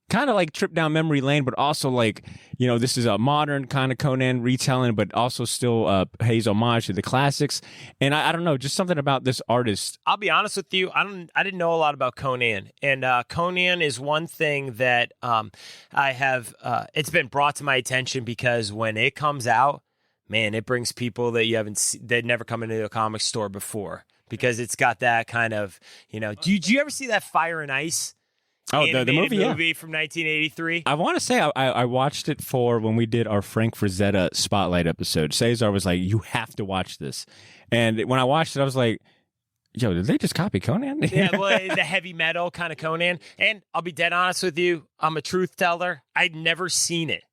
Speaker 1: kind of like trip down memory lane, but also like, you know, this is a modern kind of Conan retelling, but also still pays homage to the classics. And I don't know, just something about this artist.
Speaker 2: I'll be honest with you, I didn't know a lot about Conan, and Conan is one thing that I have. It's been brought to my attention because when it comes out, man, it brings people that you haven't that never come into a comic store before because it's got that kind of, you know. Do you ever see that Fire and Ice?
Speaker 1: Oh, the movie
Speaker 2: from 1983.
Speaker 1: I want to say I watched it for when we did our Frank Frazetta Spotlight episode. Cesar was like, you have to watch this. And when I watched it, I was like, yo, did they just copy Conan?
Speaker 2: Yeah, well, the heavy metal kind of Conan. And I'll be dead honest with you, I'm a truth teller. I'd never seen it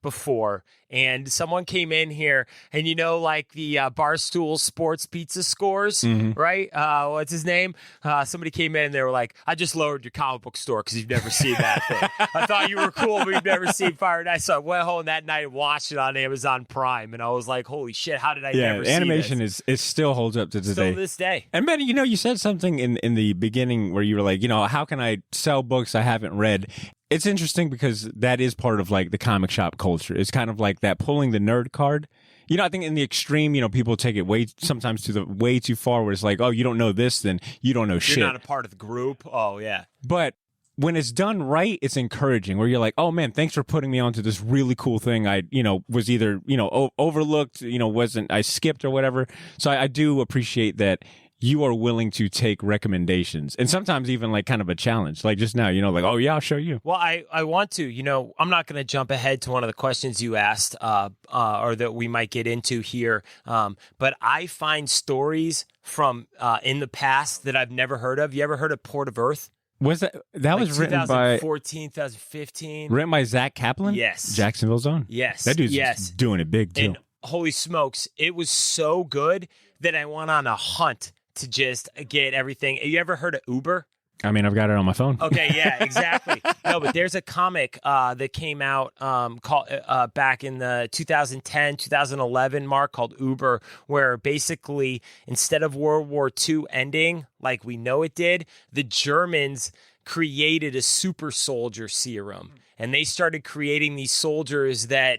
Speaker 2: before. And someone came in here, and you know, like the Barstool Sports Pizza scores, right? What's his name? Somebody came in and they were like, I just lowered your comic book store because you've never seen that thing. I thought you were cool, but you've never seen Fire and Ice. So I went home that night and watched it on Amazon Prime, and I was like, holy shit, how did I never see
Speaker 1: animation
Speaker 2: this?
Speaker 1: it still holds up to
Speaker 2: Still this day.
Speaker 1: And Benny, you know, you said something in the beginning where you were like, you know, how can I sell books I haven't read? It's interesting because that is part of like the comic shop culture. It's kind of like that pulling the nerd card. You know, I think in the extreme, you know, people take it sometimes to the way too far where it's like, oh, you don't know this, then you don't know shit.
Speaker 2: You're not a part of the group. Oh, yeah.
Speaker 1: But when it's done right, it's encouraging where you're like, oh man, thanks for putting me onto this really cool thing. I, you know, was either, you know, overlooked, you know, I skipped or whatever. So I do appreciate that you are willing to take recommendations and sometimes even like kind of a challenge, like just now, you know, like, oh yeah, I'll show you.
Speaker 2: Well, I want to, you know, I'm not going to jump ahead to one of the questions you asked or that we might get into here. But I find stories from in the past that I've never heard of. You ever heard of Port of Earth?
Speaker 1: Was that
Speaker 2: Like
Speaker 1: was written by
Speaker 2: 2014, 2015?
Speaker 1: Written by Zach Kaplan?
Speaker 2: Yes.
Speaker 1: Jacksonville's own?
Speaker 2: Yes.
Speaker 1: That dude's doing it big too.
Speaker 2: And holy smokes, it was so good that I went on a hunt to just get everything. You ever heard of Uber?
Speaker 1: I mean, I've got it on my phone.
Speaker 2: Okay, yeah, exactly. No, but there's a comic that came out called back in the 2010, 2011 mark called Uber, where basically instead of World War II ending like we know it did, the Germans created a super soldier serum. And they started creating these soldiers that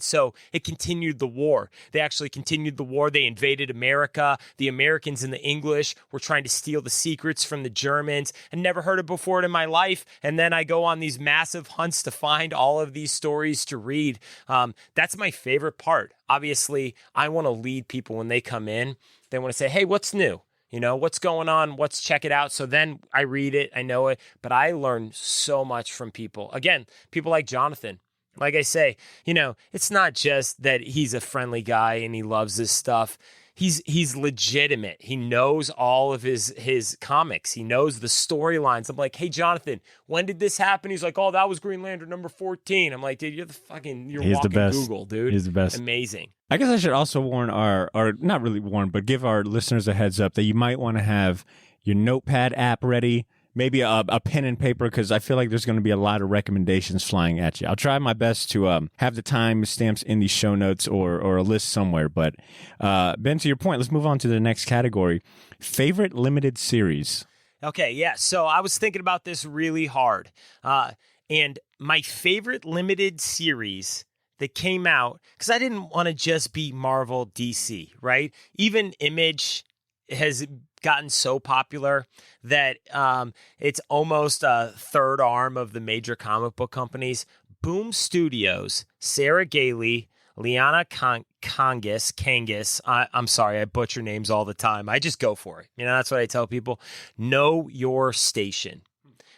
Speaker 2: so it continued the war. They actually continued the war. They invaded America. The Americans and the English were trying to steal the secrets from the Germans. I never heard it before in my life. And then I go on these massive hunts to find all of these stories to read. That's my favorite part. Obviously, I want to lead people when they come in. They want to say, hey, what's new? You know, what's going on? Let's check it out. So then I read it, I know it, but I learn so much from people. Again, people like Jonathan. Like I say, you know, it's not just that he's a friendly guy and he loves this stuff. He's legitimate. He knows all of his comics. He knows the storylines. I'm like, hey, Jonathan, when did this happen? He's like, oh, that was Green Lantern number 14. I'm like, dude, you're
Speaker 1: He's
Speaker 2: walking
Speaker 1: the best.
Speaker 2: Google, dude.
Speaker 1: He's the best.
Speaker 2: Amazing.
Speaker 1: I guess I should also warn or not really warn, but give our listeners a heads up that you might want to have your notepad app ready, maybe a pen and paper, because I feel like there's going to be a lot of recommendations flying at you. I'll try my best to have the time stamps in the show notes or a list somewhere. But Ben, to your point, let's move on to the next category. Favorite limited series.
Speaker 2: Okay, yeah. So I was thinking about this really hard. And my favorite limited series that came out, because I didn't want to just be Marvel, DC, right? Even Image has gotten so popular that it's almost a third arm of the major comic book companies. Boom Studios, Sarah Gailey, Liana Kangas. I'm sorry, I butcher names all the time. I just go for it. You know, that's what I tell people. Know your station.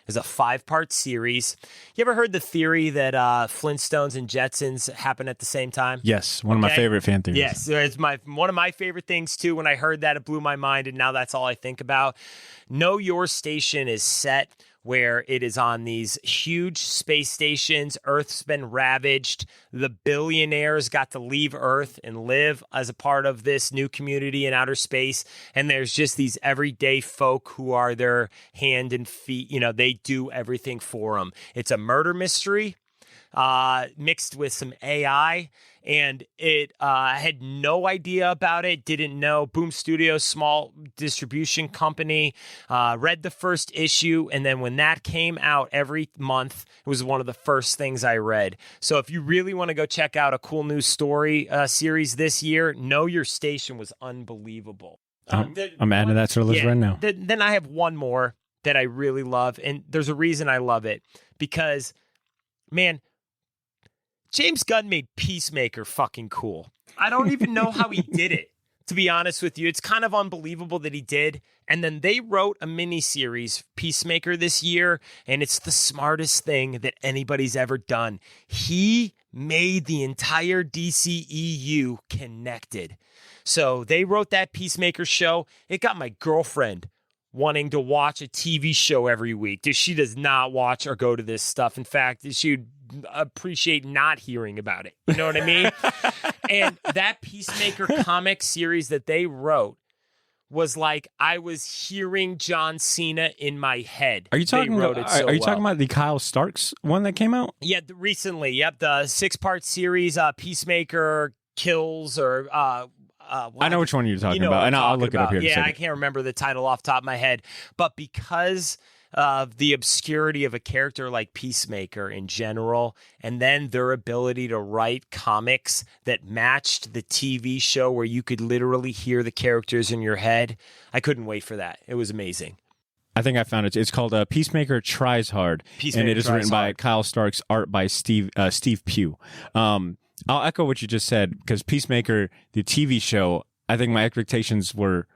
Speaker 2: It's a 5-part series. You ever heard the theory that Flintstones and Jetsons happen at the same time?
Speaker 1: Yes, one of my favorite fan theories.
Speaker 2: Yes, it's one of my favorite things too. When I heard that, it blew my mind, and now that's all I think about. Know Your Station is set where it is on these huge space stations. Earth's been ravaged. The billionaires got to leave Earth and live as a part of this new community in outer space. And there's just these everyday folk who are their hand and feet. You know, they do everything for them. It's a murder mystery mixed with some AI. And it had no idea about it, didn't know. Boom Studios, small distribution company, read the first issue. And then when that came out every month, it was one of the first things I read. So if you really want to go check out a cool new story series this year, Know Your Station was unbelievable.
Speaker 1: I'm adding that to the list right now.
Speaker 2: Then I have one more that I really love. And there's a reason I love it. Because, man, James Gunn made Peacemaker fucking cool. I don't even know how he did it, to be honest with you. It's kind of unbelievable that he did. And then they wrote a miniseries, Peacemaker, this year, and it's the smartest thing that anybody's ever done. He made the entire DCEU connected. So they wrote that Peacemaker show. It got my girlfriend wanting to watch a TV show every week. She does not watch or go to this stuff. In fact, she would appreciate not hearing about it. You know what I mean? And that Peacemaker comic series that they wrote was like I was hearing John Cena in my head.
Speaker 1: Are you talking about the Kyle Starks one that came out?
Speaker 2: Yeah, recently. Yep, the 6-part series, Peacemaker Kills, or
Speaker 1: I know which one you're talking about, and I'll look it up here.
Speaker 2: Yeah, I can't remember the title off the top of my head, but because of the obscurity of a character like Peacemaker in general, and then their ability to write comics that matched the TV show where you could literally hear the characters in your head, I couldn't wait for that. It was amazing.
Speaker 1: I think I found it. It's called Peacemaker Tries Hard, and it is written by Kyle Starks, art by Steve Pugh. I'll echo what you just said, because Peacemaker, the TV show, I think my expectations were...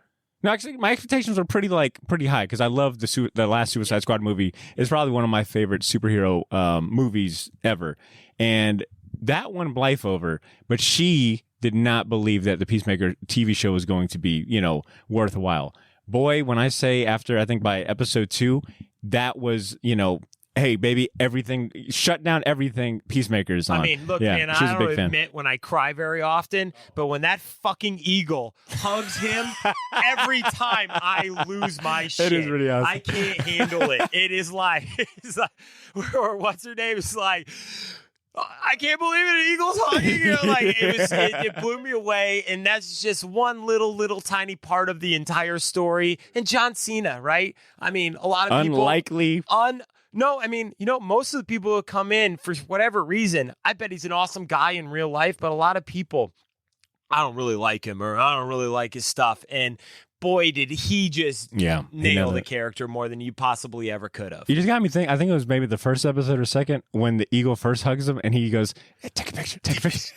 Speaker 1: No, actually, my expectations were pretty high, because I love the last Suicide Squad movie. It's probably one of my favorite superhero movies ever. And that won Blythe over, but she did not believe that the Peacemaker TV show was going to be, worthwhile. Boy, when I say after, I think by episode 2, that was, hey, baby, everything, shut down everything Peacemaker's on.
Speaker 2: I mean, look, man, I don't admit when I cry very often, but when that fucking eagle hugs him, every time I lose my shit.
Speaker 1: It is really awesome.
Speaker 2: I can't handle it. It's like, or what's her name? It's like, I can't believe it. An eagle's hugging you. Like, it blew me away. And that's just one little tiny part of the entire story. And John Cena, right? I mean, a lot of people.
Speaker 1: Unlikely.
Speaker 2: No, I mean, most of the people who come in for whatever reason, I bet he's an awesome guy in real life, but a lot of people, I don't really like him, or I don't really like his stuff. And boy, did he just nail the character more than you possibly ever could have.
Speaker 1: You just got me thinking. I think it was maybe the first episode or second when the eagle first hugs him, and he goes, hey, take a picture.
Speaker 2: He's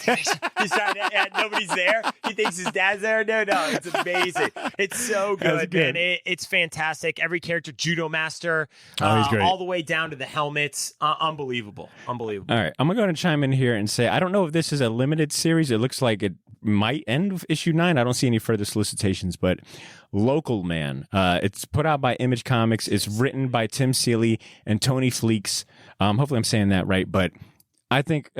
Speaker 2: trying to, nobody's there. He thinks his dad's there. No, it's amazing. It's so good, man. It's fantastic. Every character, judo master,
Speaker 1: he's great.
Speaker 2: all the way down to the helmets. Unbelievable. All
Speaker 1: right, I'm going to go and chime in here and say, I don't know if this is a limited series. It looks like it might end with issue 9. I don't see any further solicitations, but Local Man. It's put out by Image Comics. It's written by Tim Seeley and Tony Fleeks. Hopefully I'm saying that right, but I think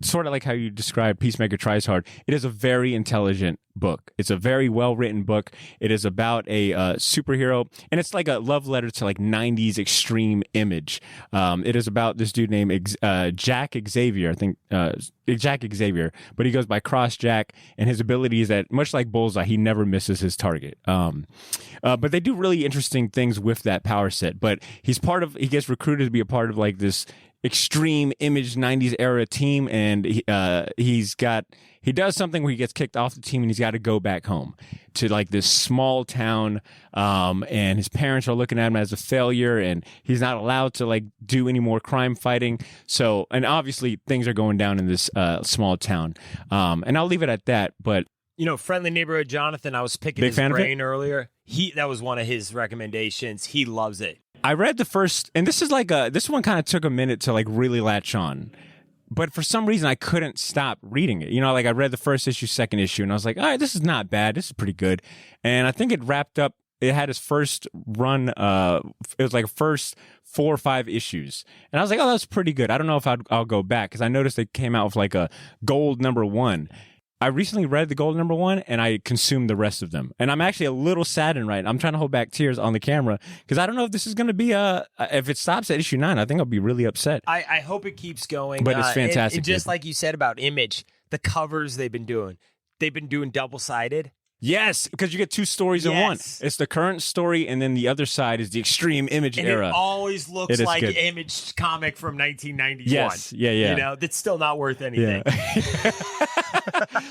Speaker 1: sort of like how you described Peacemaker Tries Hard, it is a very intelligent book. It's a very well-written book. It is about a superhero, and it's like a love letter to like 90s extreme Image. It is about this dude named Jack Xavier, I think Jack Xavier, but he goes by Cross Jack, and his ability is that, much like Bullseye, he never misses his target. But they do really interesting things with that power set, but he gets recruited to be a part of like this extreme Image 90s era team, and he does something where he gets kicked off the team, and he's got to go back home to like this small town, and his parents are looking at him as a failure, and he's not allowed to like do any more crime fighting. So, and obviously things are going down in this small town, and I'll leave it at that. But
Speaker 2: Friendly Neighborhood Jonathan, I was picking his brain earlier. That was one of his recommendations. He loves it.
Speaker 1: I read the first, and this one kind of took a minute to like really latch on. But for some reason, I couldn't stop reading it. You know, like I read the first issue, second issue, and I was like, all right, this is not bad. This is pretty good. And I think it wrapped up. It had its first run. It was like first 4 or 5 issues. And I was like, oh, that's pretty good. I don't know if I'll go back because I noticed they came out with like a gold #1. I recently read the gold #1 and I consumed the rest of them. And I'm actually a little saddened right now. I'm trying to hold back tears on the camera because I don't know if this is going to be if it stops at issue 9, I think I'll be really upset.
Speaker 2: I hope it keeps going.
Speaker 1: But it's fantastic.
Speaker 2: And just like you said about Image, the covers they've been doing double-sided.
Speaker 1: Yes, because you get 2 stories in one. It's the current story, and then the other side is the extreme Image era.
Speaker 2: It always looks like an Image comic from 1991.
Speaker 1: Yes, yeah.
Speaker 2: You know, that's still not worth anything.
Speaker 1: Yeah.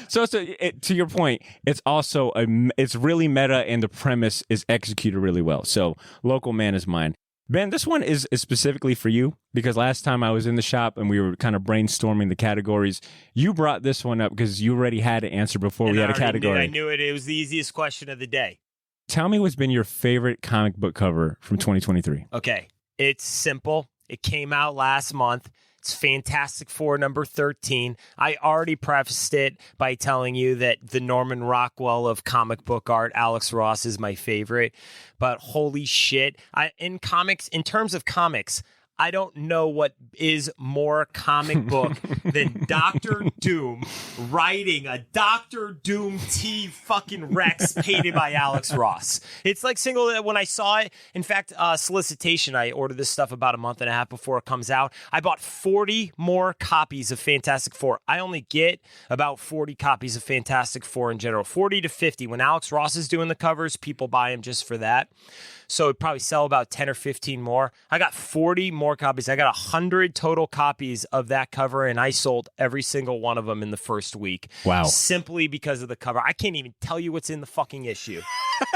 Speaker 1: So to your point, it's also it's really meta, and the premise is executed really well. So Local Man is mine. Ben, this one is specifically for you because last time I was in the shop and we were kind of brainstorming the categories, you brought this one up because you already had an answer before we had a category.
Speaker 2: I knew it. It was the easiest question of the day.
Speaker 1: Tell me what's been your favorite comic book cover from 2023.
Speaker 2: Okay. It's simple. It came out last month. It's Fantastic Four number 13. I already prefaced it by telling you that the Norman Rockwell of comic book art, Alex Ross, is my favorite. But holy shit, in terms of comics, I don't know what is more comic book than Dr. Doom writing a Dr. Doom T fucking Rex painted by Alex Ross. It's like when I saw it, in fact, solicitation, I ordered this stuff about a month and a half before it comes out. I bought 40 more copies of Fantastic Four. I only get about 40 copies of Fantastic Four in general, 40 to 50. When Alex Ross is doing the covers, people buy them just for that. So it'd probably sell about 10 or 15 more. I got 40 more copies. I got 100 total copies of that cover, and I sold every single one of them in the first week.
Speaker 1: Wow.
Speaker 2: Simply because of the cover. I can't even tell you what's in the fucking issue.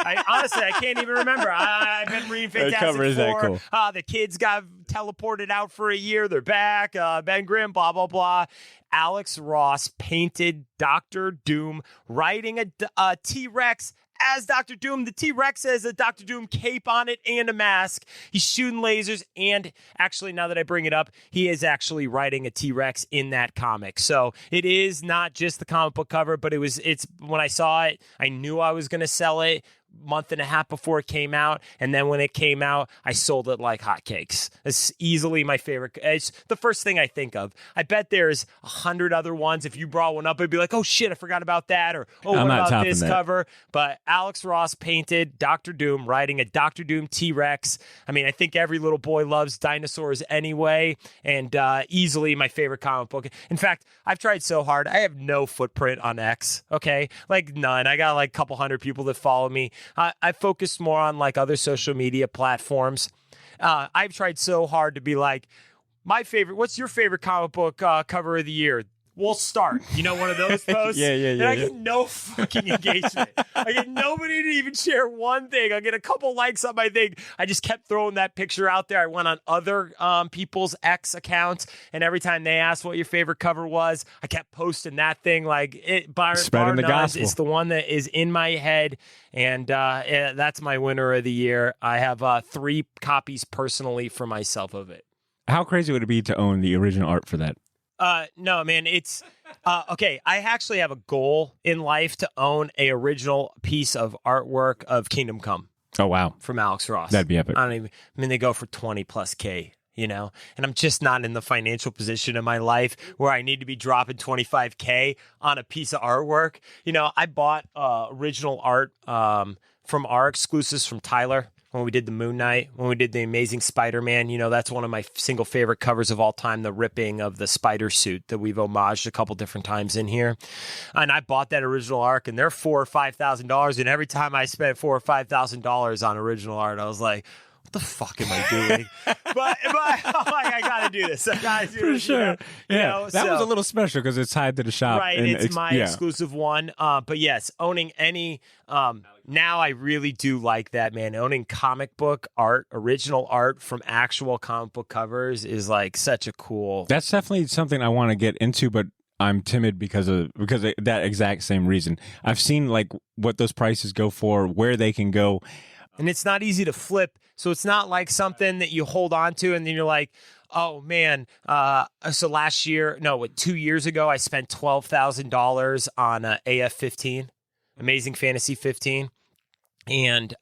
Speaker 2: Honestly, I can't even remember. I've been reading Fantastic Four.
Speaker 1: Is that cool?
Speaker 2: The kids got teleported out for a year. They're back. Ben Grimm, blah, blah, blah. Alex Ross painted Dr. Doom riding a T-Rex as Dr. Doom. The T-Rex has a Dr. Doom cape on it and a mask. He's shooting lasers, and actually, now that I bring it up, he is actually riding a T-Rex in that comic. So it is not just the comic book cover, but it's when I saw it, I knew I was going to sell it month and a half before it came out, and then when it came out, I sold it like hotcakes. It's easily my favorite. It's the first thing I think of. I bet there's 100 other ones. If you brought one up, I'd be like, oh shit, I forgot about that, or oh, what about this cover? But Alex Ross painted Dr. Doom riding a Dr. Doom T-Rex. I mean, I think every little boy loves dinosaurs anyway, and easily my favorite comic book. In fact, I've tried so hard. I have no footprint on X, okay? Like none. I got like a couple hundred people that follow me. I focused more on like other social media platforms. I've tried so hard to be like, what's your favorite comic book cover of the year? We'll start. You know, one of those posts?
Speaker 1: Yeah.
Speaker 2: And I get no fucking engagement. I get nobody to even share one thing. I get a couple likes on my thing. I just kept throwing that picture out there. I went on other people's X accounts, and every time they asked what your favorite cover was, I kept posting that thing. Like,
Speaker 1: spreading the gospel.
Speaker 2: It's the one that is in my head, and that's my winner of the year. I have 3 copies personally for myself of it.
Speaker 1: How crazy would it be to own the original art for that?
Speaker 2: No, man, it's okay. I actually have a goal in life to own a original piece of artwork of Kingdom Come.
Speaker 1: Oh, wow.
Speaker 2: From Alex Ross.
Speaker 1: That'd be epic.
Speaker 2: They go for 20+ K, you know, and I'm just not in the financial position in my life where I need to be dropping 25K on a piece of artwork. You know, I bought original art from our exclusives from Tyler. When we did the Moon Knight, when we did the Amazing Spider-Man, you know, that's one of my single favorite covers of all time, the ripping of the spider suit that we've homaged a couple different times in here. And I bought that original art, and they're $4,000 or $5,000. And every time I spent $4,000 or $5,000 on original art, I was like, what the fuck am I doing? but I'm like, I gotta do this. I gotta do
Speaker 1: For
Speaker 2: this.
Speaker 1: sure.
Speaker 2: You know?
Speaker 1: Yeah.
Speaker 2: You know,
Speaker 1: that was a little special because it's tied to the shop.
Speaker 2: Right.
Speaker 1: And
Speaker 2: it's my exclusive one. But yes, owning any, now I really do like that, man. Owning comic book art, original art from actual comic book covers is like such a cool.
Speaker 1: That's definitely something I want to get into, but I'm timid because of that exact same reason. I've seen like what those prices go for, where they can go.
Speaker 2: And it's not easy to flip. So it's not like something that you hold on to and then you're like, oh man. So 2 years ago, I spent $12,000 on AF-15, Amazing Fantasy 15. And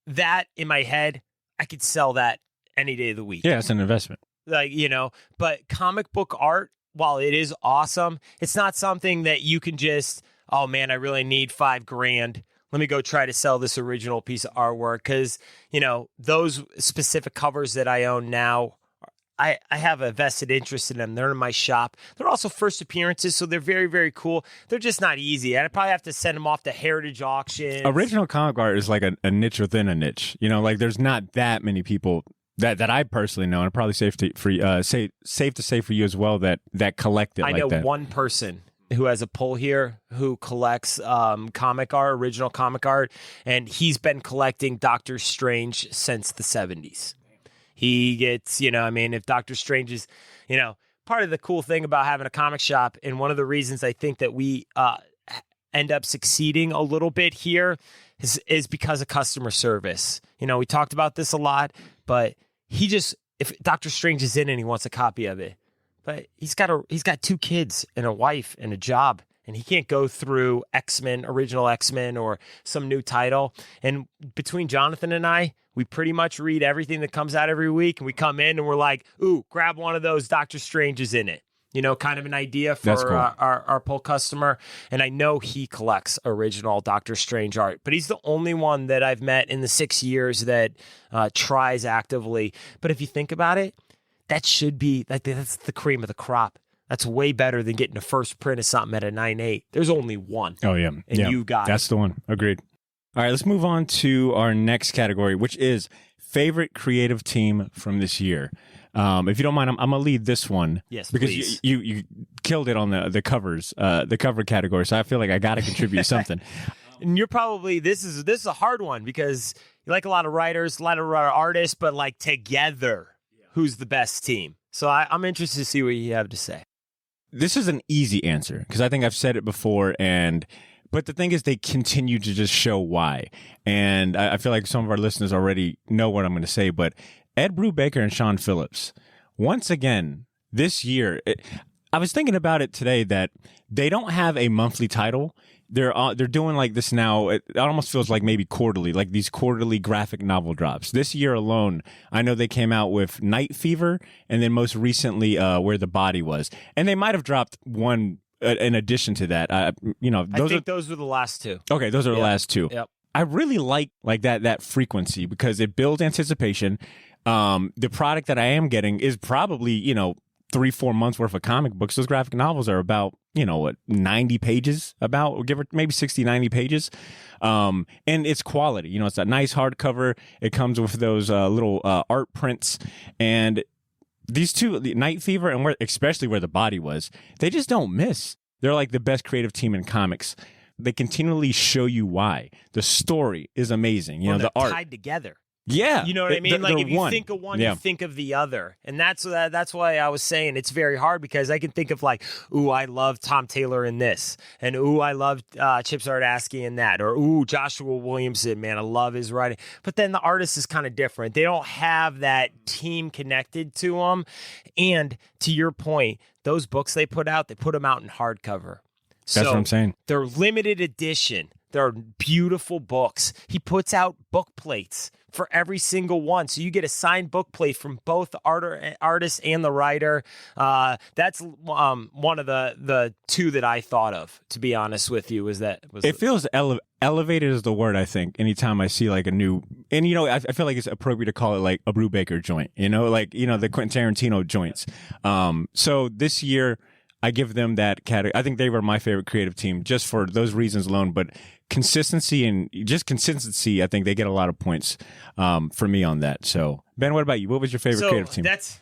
Speaker 2: that in my head, I could sell that any day of the week.
Speaker 1: Yeah, it's an investment.
Speaker 2: But comic book art, while it is awesome, it's not something that you can just, oh man, I really need $5,000. Let me go try to sell this original piece of artwork. Because, those specific covers that I own now, I have a vested interest in them. They're in my shop. They're also first appearances, so they're very, very cool. They're just not easy. I'd probably have to send them off to heritage auctions.
Speaker 1: Original comic art is like a niche within a niche. There's not that many people that I personally know, and probably safe to say for you as well that collect it.
Speaker 2: I know one person who has a pull here who collects comic art, original comic art, and he's been collecting Doctor Strange since the 70s. He gets, if Doctor Strange is, part of the cool thing about having a comic shop, and one of the reasons I think that we end up succeeding a little bit here is because of customer service. We talked about this a lot, but if Doctor Strange is in and he wants a copy of it, but he's got 2 kids and a wife and a job, and he can't go through original X-Men or some new title. And between Jonathan and I, we pretty much read everything that comes out every week, and we come in and we're like, ooh, grab one of those Doctor Stranges in it. Kind of an idea for
Speaker 1: cool.
Speaker 2: our pull customer. And I know he collects original Doctor Strange art, but he's the only one that I've met in the 6 years that tries actively. But if you think about it, that should be, that's the cream of the crop. That's way better than getting a first print of something at a 9.8. There's only one.
Speaker 1: Oh, yeah.
Speaker 2: And you got
Speaker 1: That's the one. Agreed. All right, let's move on to our next category, which is favorite creative team from this year. If you don't mind, I'm going to lead this one.
Speaker 2: Yes,
Speaker 1: because
Speaker 2: please.
Speaker 1: You killed it on the covers, the cover category. So I feel like I got to contribute something.
Speaker 2: And you're probably, this is a hard one because you like a lot of writers, a lot of artists, but like together, who's the best team? So I'm interested to see what you have to say.
Speaker 1: This is an easy answer because I think I've said it before, but the thing is they continue to just show why. And I feel like some of our listeners already know what I'm going to say, but Ed Brubaker and Sean Phillips, once again, this year, I was thinking about it today that they don't have a monthly title. They're doing like this now. It almost feels like maybe quarterly, like these quarterly graphic novel drops. This year alone, I know they came out with Night Fever and then most recently Where the Body Was. And they might have dropped one in addition to that.
Speaker 2: I think those were the last 2.
Speaker 1: Okay, those are the last 2.
Speaker 2: Yep.
Speaker 1: I really like that frequency because it builds anticipation. The product that I am getting is probably, 3-4 months worth of comic books. Those graphic novels are about, 90 pages, give or maybe 60, 90 pages. And it's quality. It's a nice hardcover. It comes with those little art prints. And these two, the Night Fever and especially Where the Body Was, they just don't miss. They're like the best creative team in comics. They continually show you why. The story is amazing. The art
Speaker 2: tied together.
Speaker 1: Yeah.
Speaker 2: You know what I mean? Like if you
Speaker 1: one.
Speaker 2: think of one,
Speaker 1: Yeah.
Speaker 2: you think of the other. And that's why I was saying it's very hard because I can think of like, ooh, I love Tom Taylor in this. And ooh, I love Chip Zdarsky in that. Or ooh, Joshua Williamson, man, I love his writing. But then the artist is kind of different. They don't have that team connected to them. And to your point, those books they put out in hardcover.
Speaker 1: That's what I'm saying.
Speaker 2: They're limited edition. They're beautiful books. He puts out book plates for every single one. So you get a signed book plate from both the artist and the writer. That's one of the 2 that I thought of, to be honest with you, it
Speaker 1: feels elevated is the word, I think, anytime I see like a new, and I feel like it's appropriate to call it like a Brubaker joint, the Quentin Tarantino joints. So this year, I give them that category. I think they were my favorite creative team just for those reasons alone. But consistency, I think they get a lot of points for me on that. So, Ben, what about you? What was your favorite creative team?
Speaker 2: That's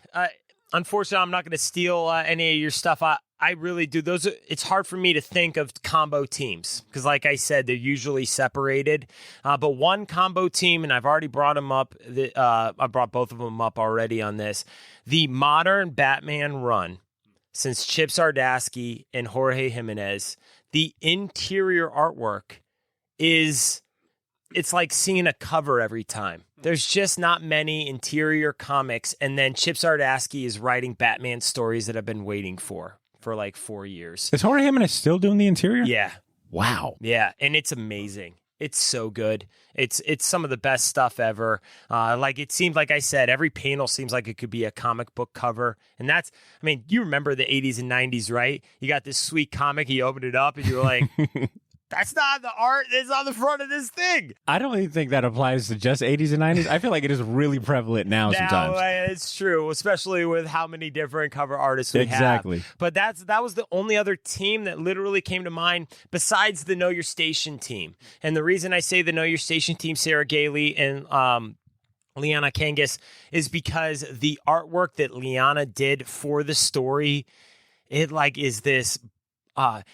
Speaker 2: unfortunately, I'm not going to steal any of your stuff. I really do. It's hard for me to think of combo teams because, like I said, they're usually separated. But one combo team, and I've already brought them up. I brought both of them up already on this. The modern Batman run. Since Chip Zdarsky and Jorge Jiménez, the interior artwork is it's like seeing a cover every time. There's just not many interior comics. And then Chip Zdarsky is writing Batman stories that I've been waiting for like 4 years.
Speaker 1: Is Jorge Jiménez still doing the interior?
Speaker 2: Yeah.
Speaker 1: Wow.
Speaker 2: Yeah, and it's amazing. It's so good. It's some of the best stuff ever. Like it seemed, like I said, every panel seems like it could be a comic book cover. And that's, I mean, you remember the 80s and 90s, right? You got this sweet comic, you opened it up and you're like, that's not the art that's on the front of this thing.
Speaker 1: I don't even think that applies to just 80s and 90s. I feel like it is really prevalent now sometimes.
Speaker 2: It's true, especially with how many different cover artists we
Speaker 1: Exactly.
Speaker 2: have. But that was the only other team that literally came to mind besides the Know Your Station team. And the reason I say the Know Your Station team, Sarah Gailey and Liana Kangas, is because the artwork that Liana did for the story, it like is this,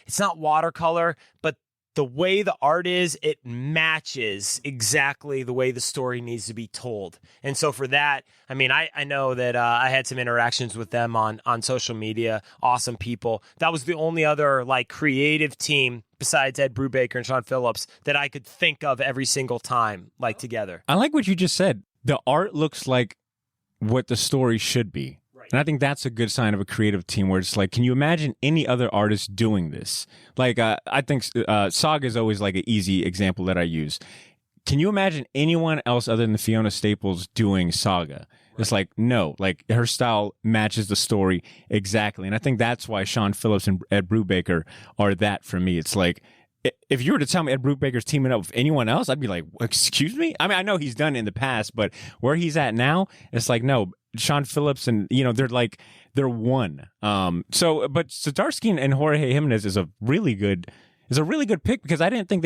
Speaker 2: it's not watercolor, but the way the art is, it matches exactly the way the story needs to be told. And so for that, I mean, I know that I had some interactions with them on social media. Awesome people. That was the only other like creative team besides Ed Brubaker and Sean Phillips that I could think of every single time, like together.
Speaker 1: I like what you just said. The art looks like what the story should be. And I think that's a good sign of a creative team where it's like, can you imagine any other artist doing this? Like, I think Saga is always like an easy example that I use. Can you imagine anyone else other than Fiona Staples doing Saga? Right. It's like, no, like her style matches the story exactly. And I think that's why Sean Phillips and Ed Brubaker are that for me. It's like, if you were to tell me Ed Brubaker's teaming up with anyone else, I'd be like, excuse me? I mean, I know he's done it in the past, but where he's at now, it's like, no, Sean Phillips and, they're one. But Zdarsky and Jorge Jiménez is a really good pick because I didn't think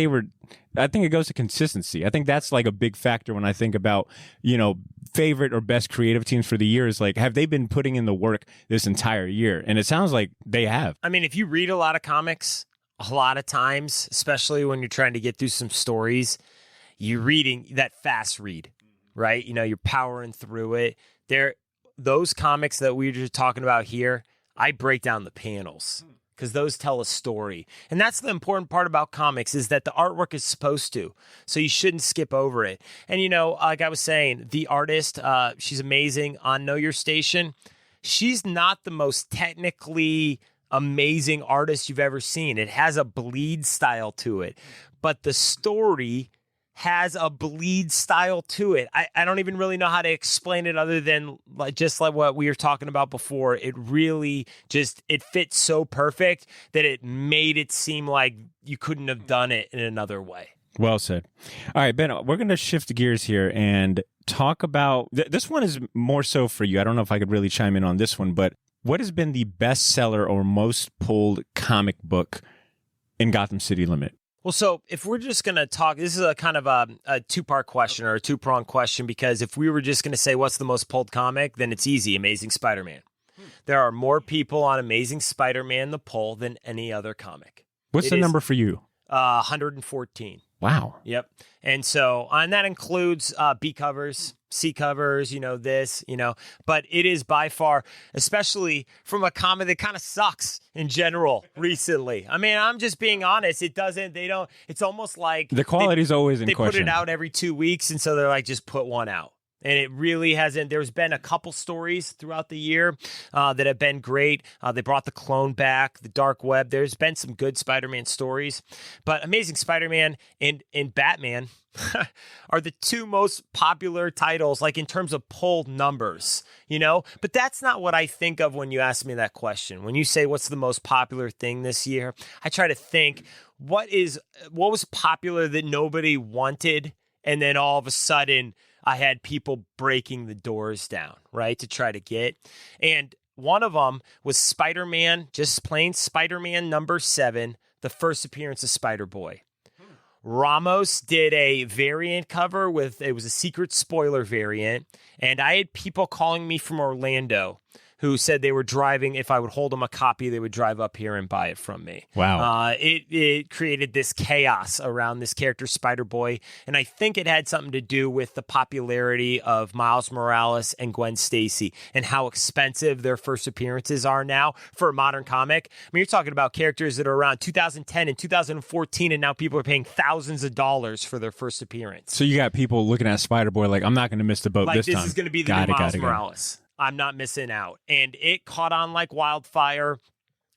Speaker 1: I think it goes to consistency. I think that's like a big factor when I think about, favorite or best creative teams for the year is like, have they been putting in the work this entire year? And it sounds like they have.
Speaker 2: I mean, if you read a lot of comics, a lot of times, especially when you're trying to get through some stories, you're reading that fast read, right? You're powering through it. Those comics that we were just talking about here, I break down the panels because those tell a story. And that's the important part about comics is that the artwork is supposed to. So you shouldn't skip over it. And, like I was saying, the artist, she's amazing on Know Your Station. She's not the most technically amazing artist you've ever seen. It has a bleed style to it, but the story has a bleed style to it. I don't even really know how to explain it other than like what we were talking about before. It really it fits so perfect that it made it seem like you couldn't have done it in another way.
Speaker 1: Well said. All right, Ben, we're going to shift gears here and talk about this one is more so for you. I don't know if I could really chime in on this one, but what has been the bestseller or most pulled comic book in Gotham City Limit?
Speaker 2: Well, so if we're just going to talk, this is a kind of a two-part question or a two-pronged question, because if we were just going to say what's the most pulled comic, then it's easy, Amazing Spider-Man. There are more people on Amazing Spider-Man the pull than any other comic.
Speaker 1: What's the number for you?
Speaker 2: 114.
Speaker 1: Wow.
Speaker 2: Yep. And so, and that includes B covers, C covers, but it is by far, especially from a comic that kind of sucks in general recently. I mean, I'm just being honest. It's almost like
Speaker 1: the quality is always in question.
Speaker 2: They put it out every 2 weeks. And so they're like, just put one out. And it really hasn't. There's been a couple stories throughout the year that have been great. They brought the Clone back, the Dark Web. There's been some good Spider-Man stories. But Amazing Spider-Man and Batman are the two most popular titles, like in terms of pulled numbers, But that's not what I think of when you ask me that question. When you say what's the most popular thing this year, I try to think what was popular that nobody wanted, and then all of a sudden I had people breaking the doors down, right, to try to get. And one of them was Spider-Man, just plain Spider-Man number 7, the first appearance of Spider-Boy. Ramos did a variant cover it was a secret spoiler variant. And I had people calling me from Orlando who said they were driving. If I would hold them a copy, they would drive up here and buy it from me.
Speaker 1: Wow.
Speaker 2: It created this chaos around this character, Spider-Boy, and I think it had something to do with the popularity of Miles Morales and Gwen Stacy and how expensive their first appearances are now for a modern comic. I mean, you're talking about characters that are around 2010 and 2014, and now people are paying thousands of dollars for their first appearance.
Speaker 1: So you got people looking at Spider-Boy like, I'm not going to miss the boat
Speaker 2: like,
Speaker 1: this time.
Speaker 2: This is going to be the new Miles Morales. I'm not missing out. And it caught on like wildfire.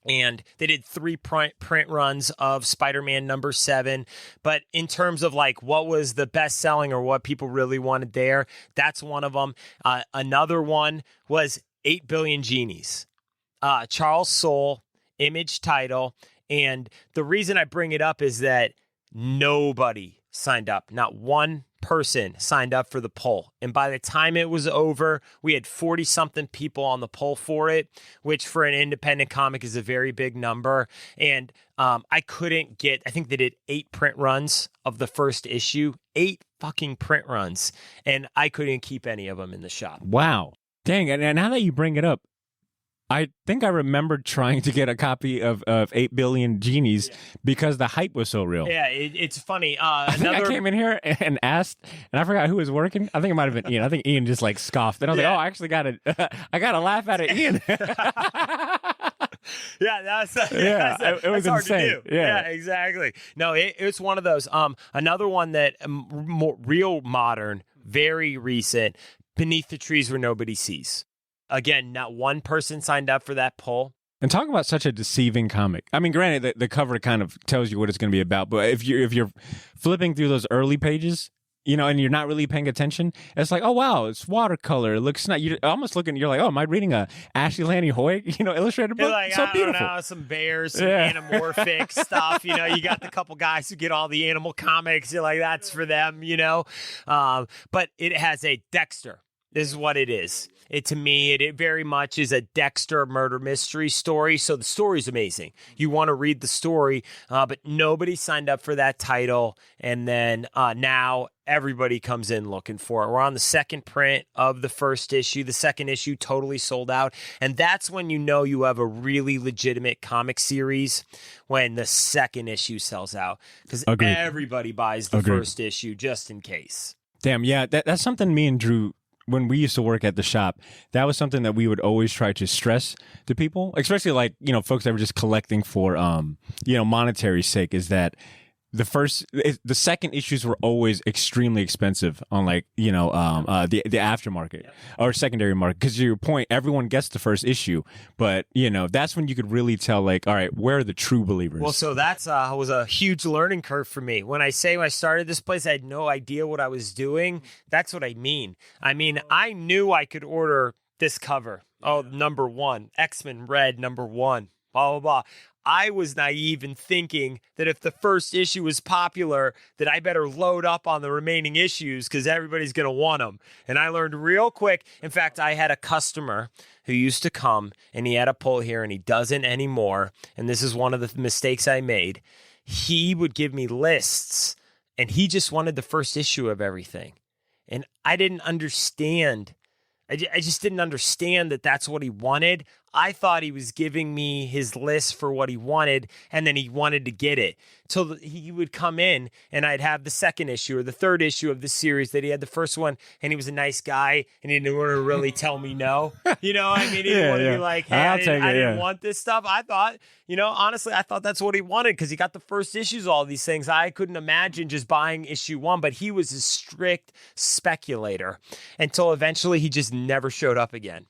Speaker 2: And they did 3 print runs of Spider-Man number 7. But in terms of like what was the best selling or what people really wanted there, that's one of them. Another one was 8 Billion Genies. Charles Soule, Image title. And the reason I bring it up is that nobody signed up. Not one person signed up for the poll. And by the time it was over, we had 40-something people on the poll for it, which for an independent comic is a very big number. And I couldn't get, I think they did 8 print runs of the first issue, 8 fucking print runs. And I couldn't keep any of them in the shop.
Speaker 1: Wow. Dang. And now that you bring it up, I think I remembered trying to get a copy of 8 Billion Genies because the hype was so real.
Speaker 2: Yeah, it's funny.
Speaker 1: I came in here and asked, and I forgot who was working. I think it might have been Ian. I think Ian just like scoffed. And I was like, oh, I actually got to laugh at it, Ian.
Speaker 2: Yeah,
Speaker 1: it was
Speaker 2: hard
Speaker 1: insane.
Speaker 2: To do. Yeah, exactly. No, it's one of those. Another one that more real modern, very recent, Beneath the Trees Where Nobody Sees. Again, not one person signed up for that poll.
Speaker 1: And talk about such a deceiving comic. I mean, granted, the cover kind of tells you what it's going to be about, but if you're flipping through those early pages, you know, and you're not really paying attention, it's like, oh wow, it's watercolor. It looks nice. You're almost looking. You're like, oh, am I reading a Ashley Lanny Hoy, illustrated book?
Speaker 2: Like,
Speaker 1: so beautiful.
Speaker 2: Don't know, some bears, some anamorphic stuff. You know, you got the couple guys who get all the animal comics. You're like, that's for them. You know, but it has a Dexter. This is what it is. To me, it very much is a Dexter murder mystery story. So the story's amazing. You want to read the story, but nobody signed up for that title. And then now everybody comes in looking for it. We're on the second print of the first issue. The second issue totally sold out. And that's when you know you have a really legitimate comic series, when the second issue sells out. Because everybody buys the first issue just in case.
Speaker 1: Damn, yeah, that's something me and Drew, when we used to work at the shop, that was something that we would always try to stress to people, especially like, folks that were just collecting for, monetary sake, is that the second issues were always extremely expensive on the aftermarket or secondary market. Because to your point, everyone gets the first issue, but that's when you could really tell, like, all right, where are the true believers?
Speaker 2: Well, so that's was a huge learning curve for me. When I started this place, I had no idea what I was doing. That's what I mean. I knew I could order this cover. Oh, number 1, X-Men Red, number 1, blah, blah, blah. I was naive in thinking that if the first issue was popular, that I better load up on the remaining issues because everybody's going to want them. And I learned real quick. In fact, I had a customer who used to come and he had a pull here and he doesn't anymore. And this is one of the mistakes I made. He would give me lists and he just wanted the first issue of everything. And I didn't understand. I just didn't understand that that's what he wanted. I thought he was giving me his list for what he wanted, and then he wanted to get it. So he would come in, and I'd have the second issue or the third issue of the series that he had the first one, and he was a nice guy, and he didn't want to really tell me no. He didn't want to be like, hey, I didn't want this stuff. I thought, honestly, I thought that's what he wanted because he got the first issues of all these things. I couldn't imagine just buying issue 1, but he was a strict speculator until eventually he just never showed up again.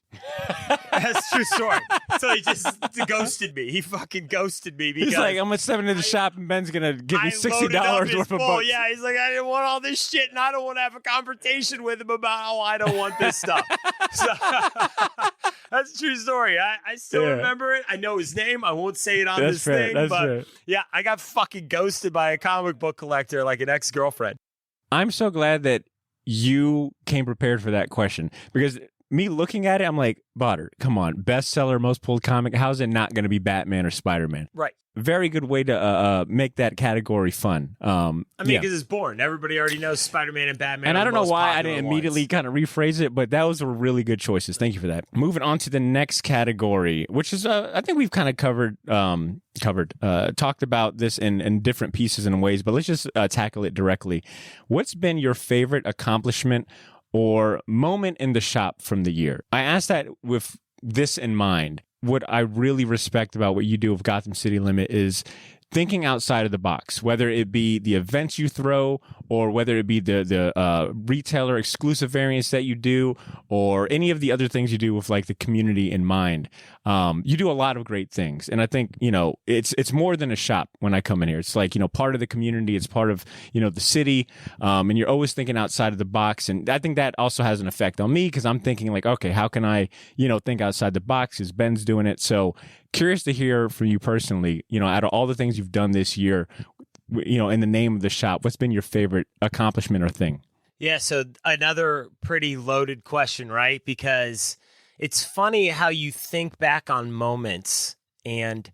Speaker 2: That's true story. So he just ghosted me. He fucking ghosted me because
Speaker 1: he's like, I'm gonna step into the shop and Ben's gonna give me $60 worth of books.
Speaker 2: Yeah, he's like, I didn't want all this shit, and I don't want to have a confrontation with him about how I don't want this stuff. So that's a true story. I still remember it. I know his name. I won't say it on this thing, but yeah, I got fucking ghosted by a comic book collector, like an ex-girlfriend.
Speaker 1: I'm so glad that you came prepared for that question because me looking at it, I'm like, Botter, come on, bestseller, most pulled comic. How's it not going to be Batman or Spider-Man?
Speaker 2: Right.
Speaker 1: Very good way to make that category fun.
Speaker 2: I mean, because it's boring. Everybody already knows Spider-Man and Batman.
Speaker 1: And
Speaker 2: are
Speaker 1: I don't
Speaker 2: the
Speaker 1: know
Speaker 2: most
Speaker 1: why I
Speaker 2: popular
Speaker 1: didn't immediately kind of rephrase it, but that was a really good choices. Thank you for that. Moving on to the next category, which is I think we've kind of talked about this in different pieces and ways, but let's just tackle it directly. What's been your favorite accomplishment or moment in the shop from the year? I asked that with this in mind. What I really respect about what you do with Gotham City Limit is thinking outside of the box, whether it be the events you throw or whether it be the retailer exclusive variants that you do or any of the other things you do with like the community in mind. You do a lot of great things. And I think, it's more than a shop when I come in here. It's like, part of the community. It's part of, the city. And you're always thinking outside of the box. And I think that also has an effect on me because I'm thinking like, okay, how can I, think outside the box because Ben's doing it. So curious to hear from you personally, out of all the things you've done this year, in the name of the shop, what's been your favorite accomplishment or thing?
Speaker 2: Yeah, so another pretty loaded question, right? Because it's funny how you think back on moments and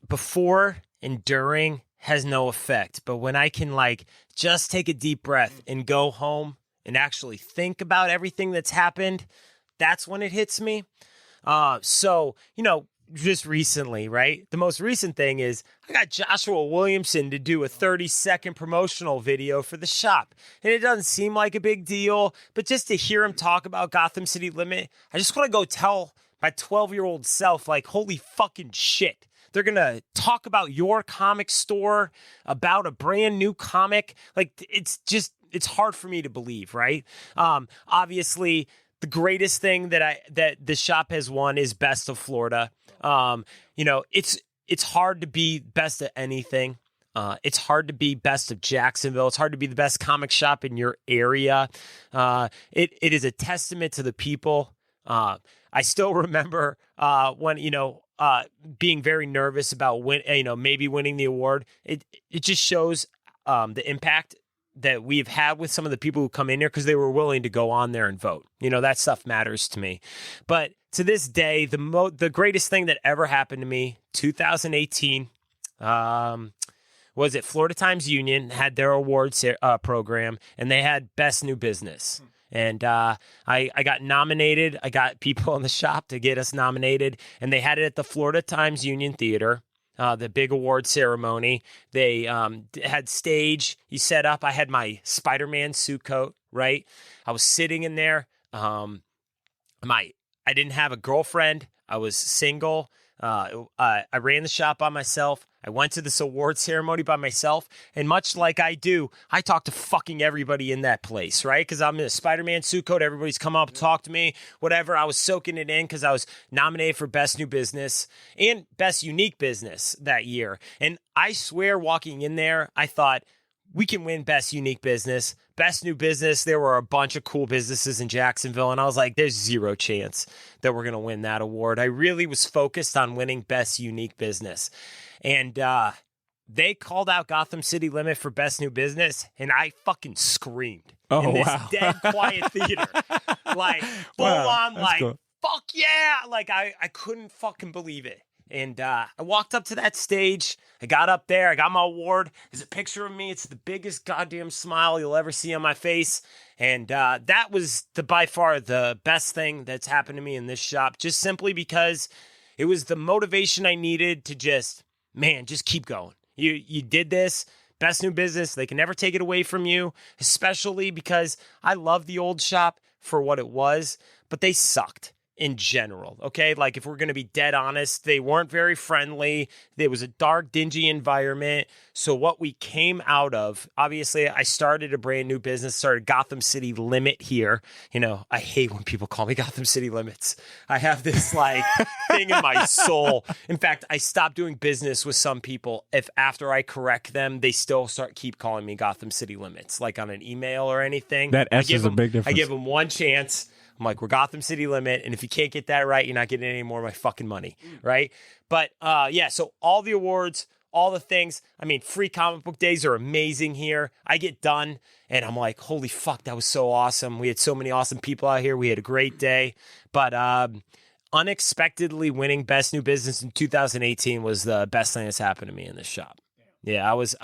Speaker 2: before and during has no effect. But when I can just take a deep breath and go home and actually think about everything that's happened, that's when it hits me. So, just recently, right? The most recent thing is I got Joshua Williamson to do a 30-second promotional video for the shop. And it doesn't seem like a big deal, but just to hear him talk about Gotham City Limit, I just want to go tell my 12-year-old self, holy fucking shit. They're going to talk about your comic store, about a brand new comic. It's hard for me to believe, right? Obviously, the greatest thing that the shop has won is Best of Florida. It's hard to be best at anything. It's hard to be best of Jacksonville. It's hard to be the best comic shop in your area. It is a testament to the people. I still remember when being very nervous about maybe winning the award. It just shows the impact that we've had with some of the people who come in here because they were willing to go on there and vote. That stuff matters to me. But to this day, the greatest thing that ever happened to me, 2018, was it Florida Times Union had their awards program, and they had Best New Business. And I got nominated. I got people in the shop to get us nominated, and they had it at the Florida Times Union Theater. The big award ceremony. They had stage. You set up. I had my Spider-Man suit coat, right? I was sitting in there. I didn't have a girlfriend. I was single. I ran the shop by myself. I went to this award ceremony by myself. And much like I do, I talked to fucking everybody in that place, right? Because I'm in a Spider-Man suit coat. Everybody's come up, talk to me, whatever. I was soaking it in because I was nominated for Best New Business and Best Unique Business that year. And I swear walking in there, I thought, we can win Best Unique Business, Best New Business. There were a bunch of cool businesses in Jacksonville, and I was like, there's zero chance that we're going to win that award. I really was focused on winning Best Unique Business. And they called out Gotham City Limit for Best New Business, and I fucking screamed in this dead quiet theater. Full on, cool. Fuck yeah! I couldn't fucking believe it. And I walked up to that stage. I got up there. I got my award. There's a picture of me. It's the biggest goddamn smile you'll ever see on my face. And that was by far the best thing that's happened to me in this shop, just simply because it was the motivation I needed to just keep going. You did this. Best New Business. They can never take it away from you, especially because I love the old shop for what it was, but they sucked in general, okay? If we're going to be dead honest, they weren't very friendly. It was a dark, dingy environment. So what we came out of, obviously, I started a brand new business, started Gotham City Limit here. I hate when people call me Gotham City Limits. I have this, thing in my soul. In fact, I stopped doing business with some people if after I correct them, they still keep calling me Gotham City Limits, on an email or anything.
Speaker 1: That S is a big difference.
Speaker 2: I give them one chance. I'm like, we're Gotham City Limit, and if you can't get that right, you're not getting any more of my fucking money, right? But, so all the awards, all the things. I mean, free comic book days are amazing here. I get done and I'm like, holy fuck, that was so awesome. We had so many awesome people out here. We had a great day. But unexpectedly winning Best New Business in 2018 was the best thing that's happened to me in this shop. Yeah, I was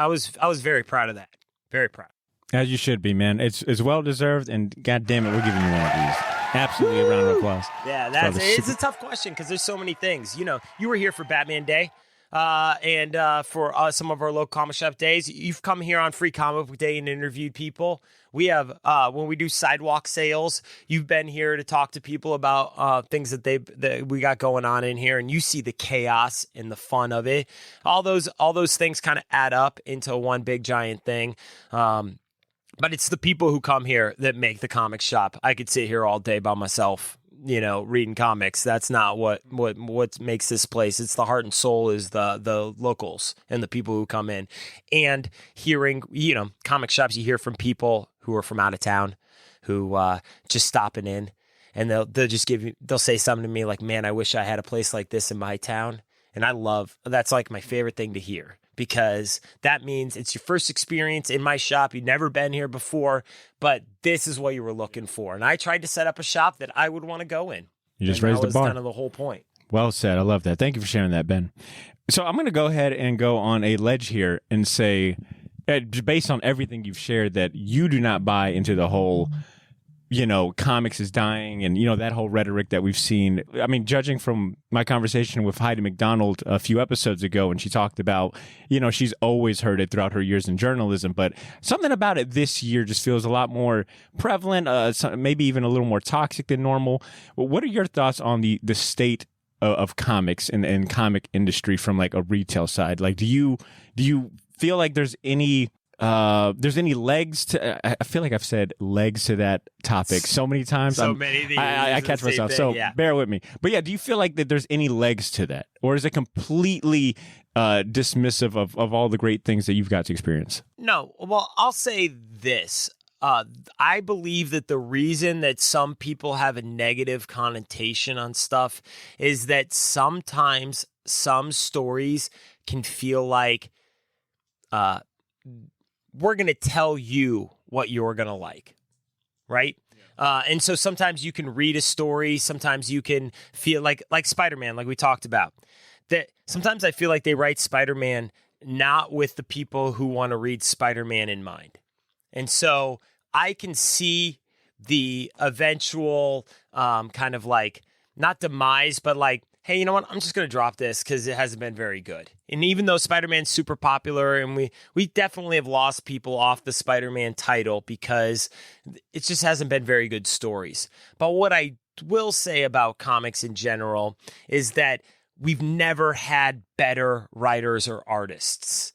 Speaker 2: very proud of that. Very proud.
Speaker 1: As you should be, man. It's well deserved, and god damn it, we're giving you one of these. Absolutely a round of applause.
Speaker 2: Yeah, it's a tough question because there's so many things. You know, you were here for Batman Day. And for some of our local comic shop days, you've come here on Free Comic Book Day and interviewed people. We have, when we do sidewalk sales, you've been here to talk to people about things that we got going on in here, and you see the chaos and the fun of it. All those things kind of add up into one big giant thing. But it's the people who come here that make the comic shop. I could sit here all day by myself, you know, reading comics. That's not what makes this place. It's the heart and soul is the locals and the people who come in, and hearing, you know, comic shops. You hear from people who are from out of town, who just stopping in, and they'll say something to me like, "Man, I wish I had a place like this in my town." And that's like my favorite thing to hear, because that means it's your first experience in my shop. You've never been here before, but this is what you were looking for. And I tried to set up a shop that I would want to go in.
Speaker 1: You just raised the bar.
Speaker 2: That was kind of the whole point.
Speaker 1: Well said. I love that. Thank you for sharing that, Ben. So I'm going to go ahead and go on a ledge here and say, based on everything you've shared, that you do not buy into the whole, you know, comics is dying and, you know, that whole rhetoric that we've seen. I mean, judging from my conversation with Heidi McDonald a few episodes ago, and she talked about, you know, she's always heard it throughout her years in journalism, but something about it this year just feels a lot more prevalent, maybe even a little more toxic than normal. What are your thoughts on the state of comics and comic industry from like a retail side? Like, do you feel like there's any legs to? I feel like I've said legs to that topic so many times. I catch myself. So bear with me. But yeah, do you feel like that there's any legs to that, or is it completely dismissive of all the great things that you've got to experience?
Speaker 2: No. Well, I'll say this. I believe that the reason that some people have a negative connotation on stuff is that sometimes some stories can feel like we're going to tell you what you're going to like, right? And so sometimes you can read a story. Sometimes you can feel like Spider-Man, like we talked about. That sometimes I feel like they write Spider-Man not with the people who want to read Spider-Man in mind. And so I can see the eventual kind of like, not demise, but like, hey, you know what? I'm just going to drop this because it hasn't been very good. And even though Spider-Man's super popular, and we definitely have lost people off the Spider-Man title because it just hasn't been very good stories. But what I will say about comics in general is that we've never had better writers or artists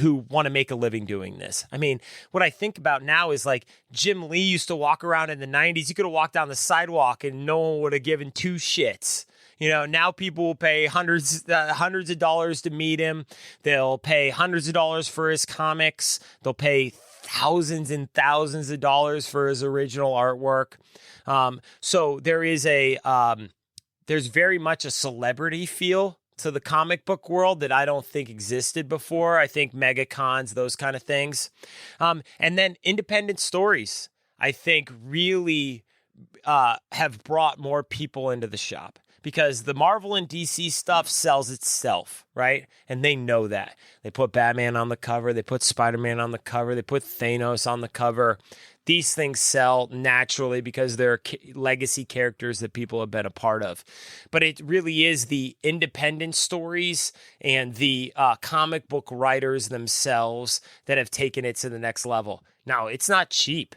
Speaker 2: who want to make a living doing this. I mean, what I think about now is like Jim Lee used to walk around in the 90s. You could have walked down the sidewalk and no one would have given two shits. You know, now people will pay hundreds of dollars to meet him. They'll pay hundreds of dollars for his comics. They'll pay thousands and thousands of dollars for his original artwork. So there is there's very much a celebrity feel to the comic book world that I don't think existed before. I think mega cons, those kind of things. And then independent stories, I think, really have brought more people into the shop, because the Marvel and DC stuff sells itself, right? And they know that. They put Batman on the cover. They put Spider-Man on the cover. They put Thanos on the cover. These things sell naturally because they're legacy characters that people have been a part of. But it really is the independent stories and the comic book writers themselves that have taken it to the next level. Now, it's not cheap.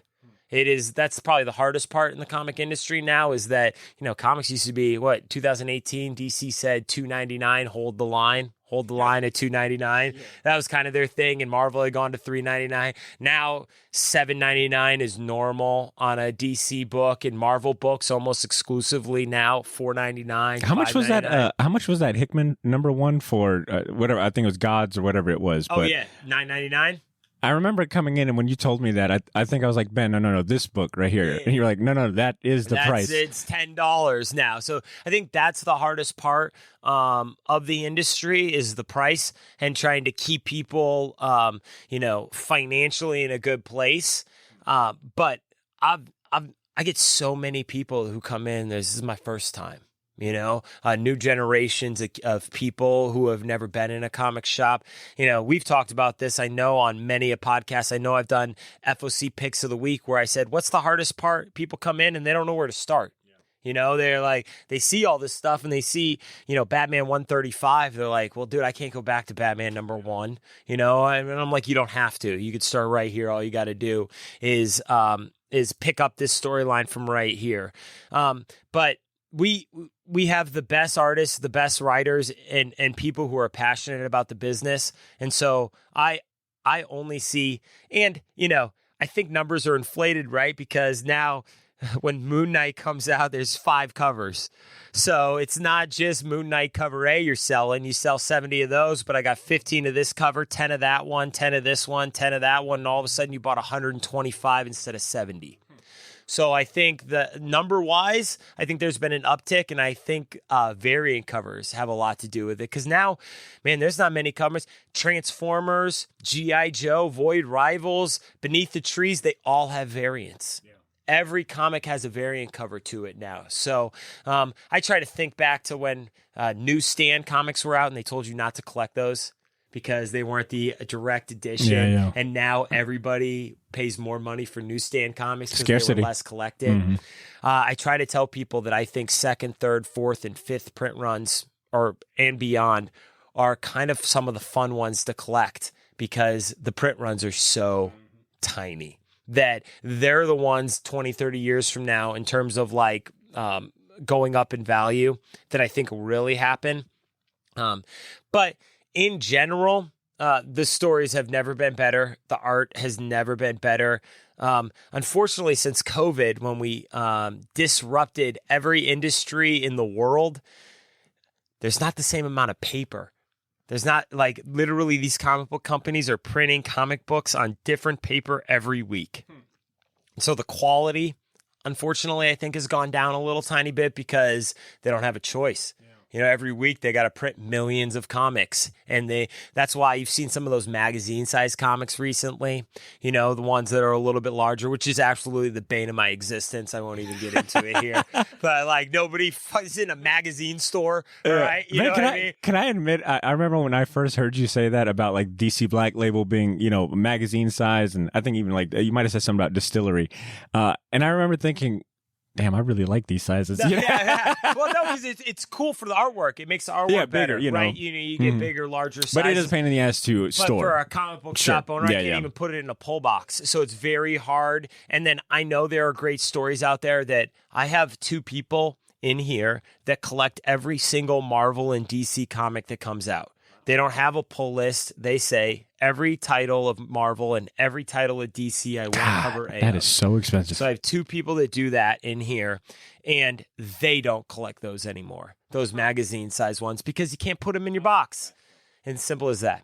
Speaker 2: That's probably the hardest part in the comic industry now, is that, you know, comics used to be, 2018, DC said $2.99, hold the line at $2.99. Yeah. That was kind of their thing, and Marvel had gone to $3.99. Now $7.99 is normal on a DC book, and Marvel books almost exclusively now $4.99.
Speaker 1: How much was that? How much was that Hickman #1 for whatever? I think it was Gods or whatever it was.
Speaker 2: Oh, yeah, $9.99.
Speaker 1: I remember coming in, and when you told me that, I think I was like, Ben, no, this book right here. And you're like, no, that is the price.
Speaker 2: It's $10 now. So I think that's the hardest part of the industry is the price and trying to keep people, financially in a good place. But I get so many people who come in. This is my first time. New generations of people who have never been in a comic shop. We've talked about this, I know, on many a podcast. I know I've done FOC Picks of the Week where I said, what's the hardest part? People come in and they don't know where to start. They're like, they see all this stuff and they see, Batman 135. They're like, well, dude, I can't go back to Batman #1. And I'm like, you don't have to. You could start right here. All you got to do is pick up this storyline from right here. But we have the best artists, the best writers, and people who are passionate about the business. And so I only see, and, I think numbers are inflated, right? Because now when Moon Knight comes out, there's 5 covers. So it's not just Moon Knight cover A you're selling. You sell 70 of those, but I got 15 of this cover, 10 of that one, 10 of this one, 10 of that one, and all of a sudden you bought 125 instead of 70. So I think the number-wise, I think there's been an uptick, and I think variant covers have a lot to do with it. Because now, man, there's not many covers. Transformers, G.I. Joe, Void Rivals, Beneath the Trees, they all have variants. Yeah. Every comic has a variant cover to it now. So I try to think back to when newsstand comics were out, and they told you not to collect those because they weren't the direct edition. Yeah. And now everybody pays more money for newsstand comics because they were less collected. Mm-hmm. I try to tell people that I think 2nd, 3rd, 4th, and 5th print runs and beyond are kind of some of the fun ones to collect because the print runs are so tiny that they're the ones 20, 30 years from now in terms of like going up in value that I think will really happen. But in general, the stories have never been better. The art has never been better. Unfortunately, since COVID, when we disrupted every industry in the world, there's not the same amount of paper. There's not like literally these comic book companies are printing comic books on different paper every week. So the quality, unfortunately, I think has gone down a little tiny bit because they don't have a choice. Every week they got to print millions of comics, and that's why you've seen some of those magazine-sized comics recently, the ones that are a little bit larger, which is absolutely the bane of my existence. I won't even get into it here, but like nobody is in a magazine store, right?
Speaker 1: Can I admit, I remember when I first heard you say that about like DC Black Label being, magazine size, and I think even like you might have said something about distillery, and I remember thinking, damn, I really like these sizes.
Speaker 2: Yeah. Well, no, because it's cool for the artwork. It makes the artwork better, right? You get bigger, larger sizes.
Speaker 1: But it is a pain in the ass to store.
Speaker 2: But for a comic book shop owner, I can't even put it in a pull box. So it's very hard. And then I know there are great stories out there that I have 2 people in here that collect every single Marvel and DC comic that comes out. They don't have a pull list. They say every title of Marvel and every title of DC I want to cover A.
Speaker 1: That is so expensive.
Speaker 2: So I have 2 people that do that in here, and they don't collect those anymore, those magazine-sized ones, because you can't put them in your box. And simple as that.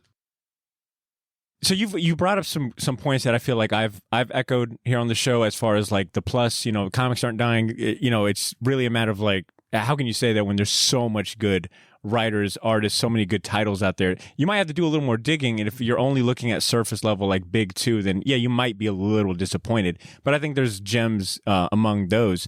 Speaker 1: So you brought up some points that I feel like I've echoed here on the show as far as like the plus, comics aren't dying. It's really a matter of like, how can you say that when there's so much good writers, artists, so many good titles out there? You might have to do a little more digging, and if you're only looking at surface level like big 2, then yeah, you might be a little disappointed. But I think there's gems among those.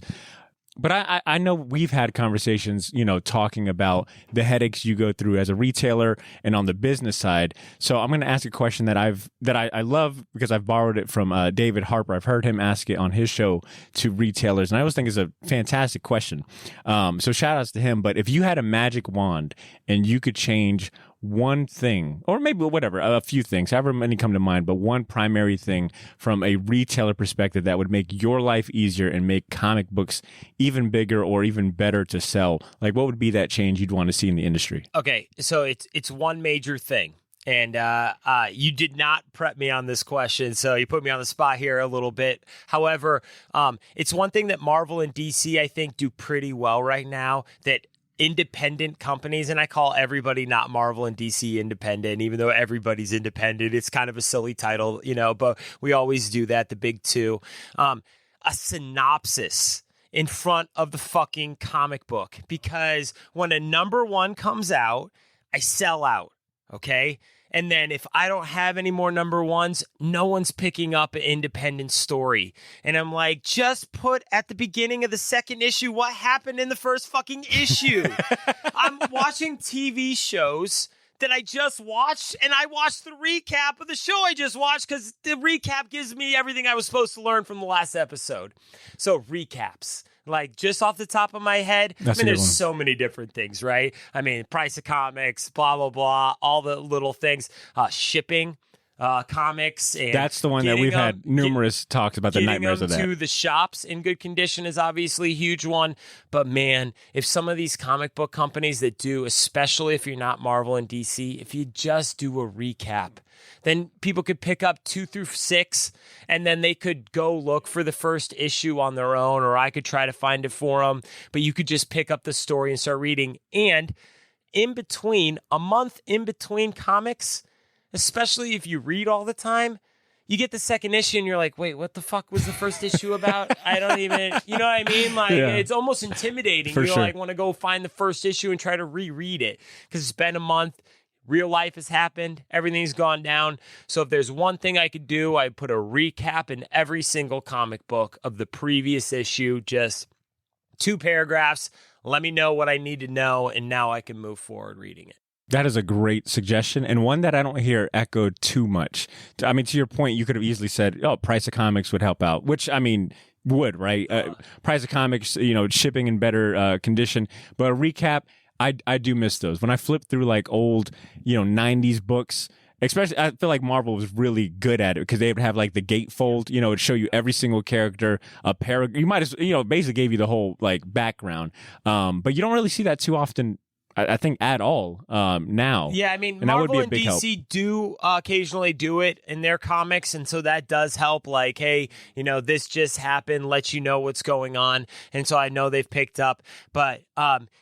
Speaker 1: But I know we've had conversations, talking about the headaches you go through as a retailer and on the business side. So I'm going to ask a question that I love because I've borrowed it from David Harper. I've heard him ask it on his show to retailers, and I always think it's a fantastic question. So shout outs to him. But if you had a magic wand and you could change one thing, or maybe whatever, a few things, however many come to mind, but one primary thing from a retailer perspective that would make your life easier and make comic books even bigger or even better to sell, like what would be that change you'd want to see in the industry?
Speaker 2: Okay, so it's one major thing. And you did not prep me on this question, so you put me on the spot here a little bit. However, it's one thing that Marvel and DC, I think, do pretty well right now that independent companies, and I call everybody not Marvel and DC independent, even though everybody's independent. It's kind of a silly title, but we always do that, the big two. A synopsis in front of the fucking comic book, because when a number one comes out, I sell out, okay? And then if I don't have any more number ones, no one's picking up an independent story. And I'm like, just put at the beginning of the second issue what happened in the first fucking issue. I'm watching TV shows that I just watched, and I watched the recap of the show I just watched because the recap gives me everything I was supposed to learn from the last episode. So recaps. Like, just off the top of my head, there's so many different things, right? I mean, price of comics, blah, blah, blah, all the little things, shipping comics. And
Speaker 1: that's the one that we've had numerous talks about, the nightmares of that.
Speaker 2: Getting them to the shops in good condition is obviously a huge one. But, man, if some of these comic book companies that do, especially if you're not Marvel and DC, if you just do a recap, then people could pick up 2 through 6, and then they could go look for the first issue on their own, or I could try to find it for them. But you could just pick up the story and start reading. And in between, a month in between comics, especially if you read all the time, you get the second issue and you're like, wait, what the fuck was the first issue about? I don't even, you know what I mean? Like, It's almost intimidating. You like want to go find the first issue and try to reread it because it's been a month. Real life has happened. Everything's gone down. So if there's one thing I could do, I'd put a recap in every single comic book of the previous issue. Just 2 paragraphs. Let me know what I need to know, and now I can move forward reading it.
Speaker 1: That is a great suggestion, and one that I don't hear echoed too much. I mean, to your point, you could have easily said, price of comics would help out, which, I mean, would, right? Price of comics, shipping in better condition. But a recap, I do miss those. When I flip through like old, 90s books, especially, I feel like Marvel was really good at it because they would have like the gatefold, it'd show you every single character, a paragraph. You might as, basically gave you the whole like background. But you don't really see that too often, I think, at all now.
Speaker 2: Yeah, I mean,
Speaker 1: and
Speaker 2: Marvel and DC do occasionally do it in their comics, and so that does help. Like, hey, this just happened, let you know what's going on, and so I know they've picked up. But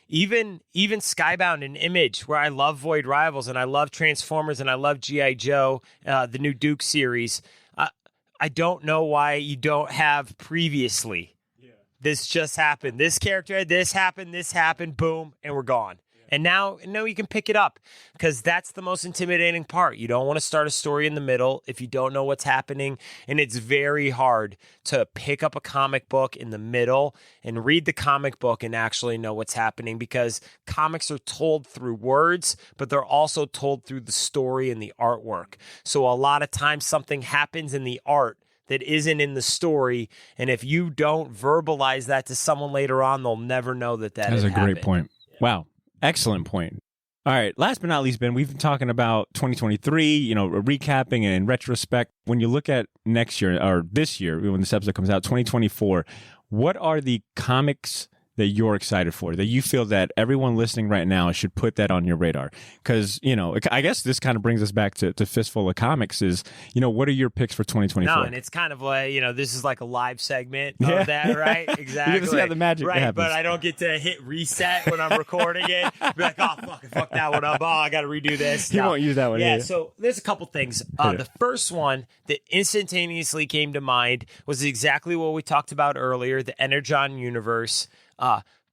Speaker 2: even Skybound and Image, where I love Void Rivals, and I love Transformers, and I love G.I. Joe, the new Duke series, I don't know why you don't have previously. Yeah. This just happened. This character, this happened, boom, and we're gone. And now you can pick it up because that's the most intimidating part. You don't want to start a story in the middle if you don't know what's happening. And it's very hard to pick up a comic book in the middle and read the comic book and actually know what's happening because comics are told through words, but they're also told through the story and the artwork. So a lot of times something happens in the art that isn't in the story. And if you don't verbalize that to someone later on, they'll never know that
Speaker 1: That's a great point. Yeah. Wow. Excellent point. All right. Last but not least, Ben, we've been talking about 2023, recapping and in retrospect. When you look at next year or this year, when this episode comes out, 2024, what are the comics that you're excited for, that you feel that everyone listening right now should put that on your radar? Because, I guess this kind of brings us back to Fistful of Comics is, what are your picks for 2024?
Speaker 2: No, and it's kind of like, this is like a live segment of that, right? Exactly.
Speaker 1: You get to see how the magic happens.
Speaker 2: But I don't get to hit reset when I'm recording it. Be like, fuck that one up. Oh, I got to redo this.
Speaker 1: You won't use that one.
Speaker 2: Yeah, so there's a couple things. The first one that instantaneously came to mind was exactly what we talked about earlier, the Energon universe.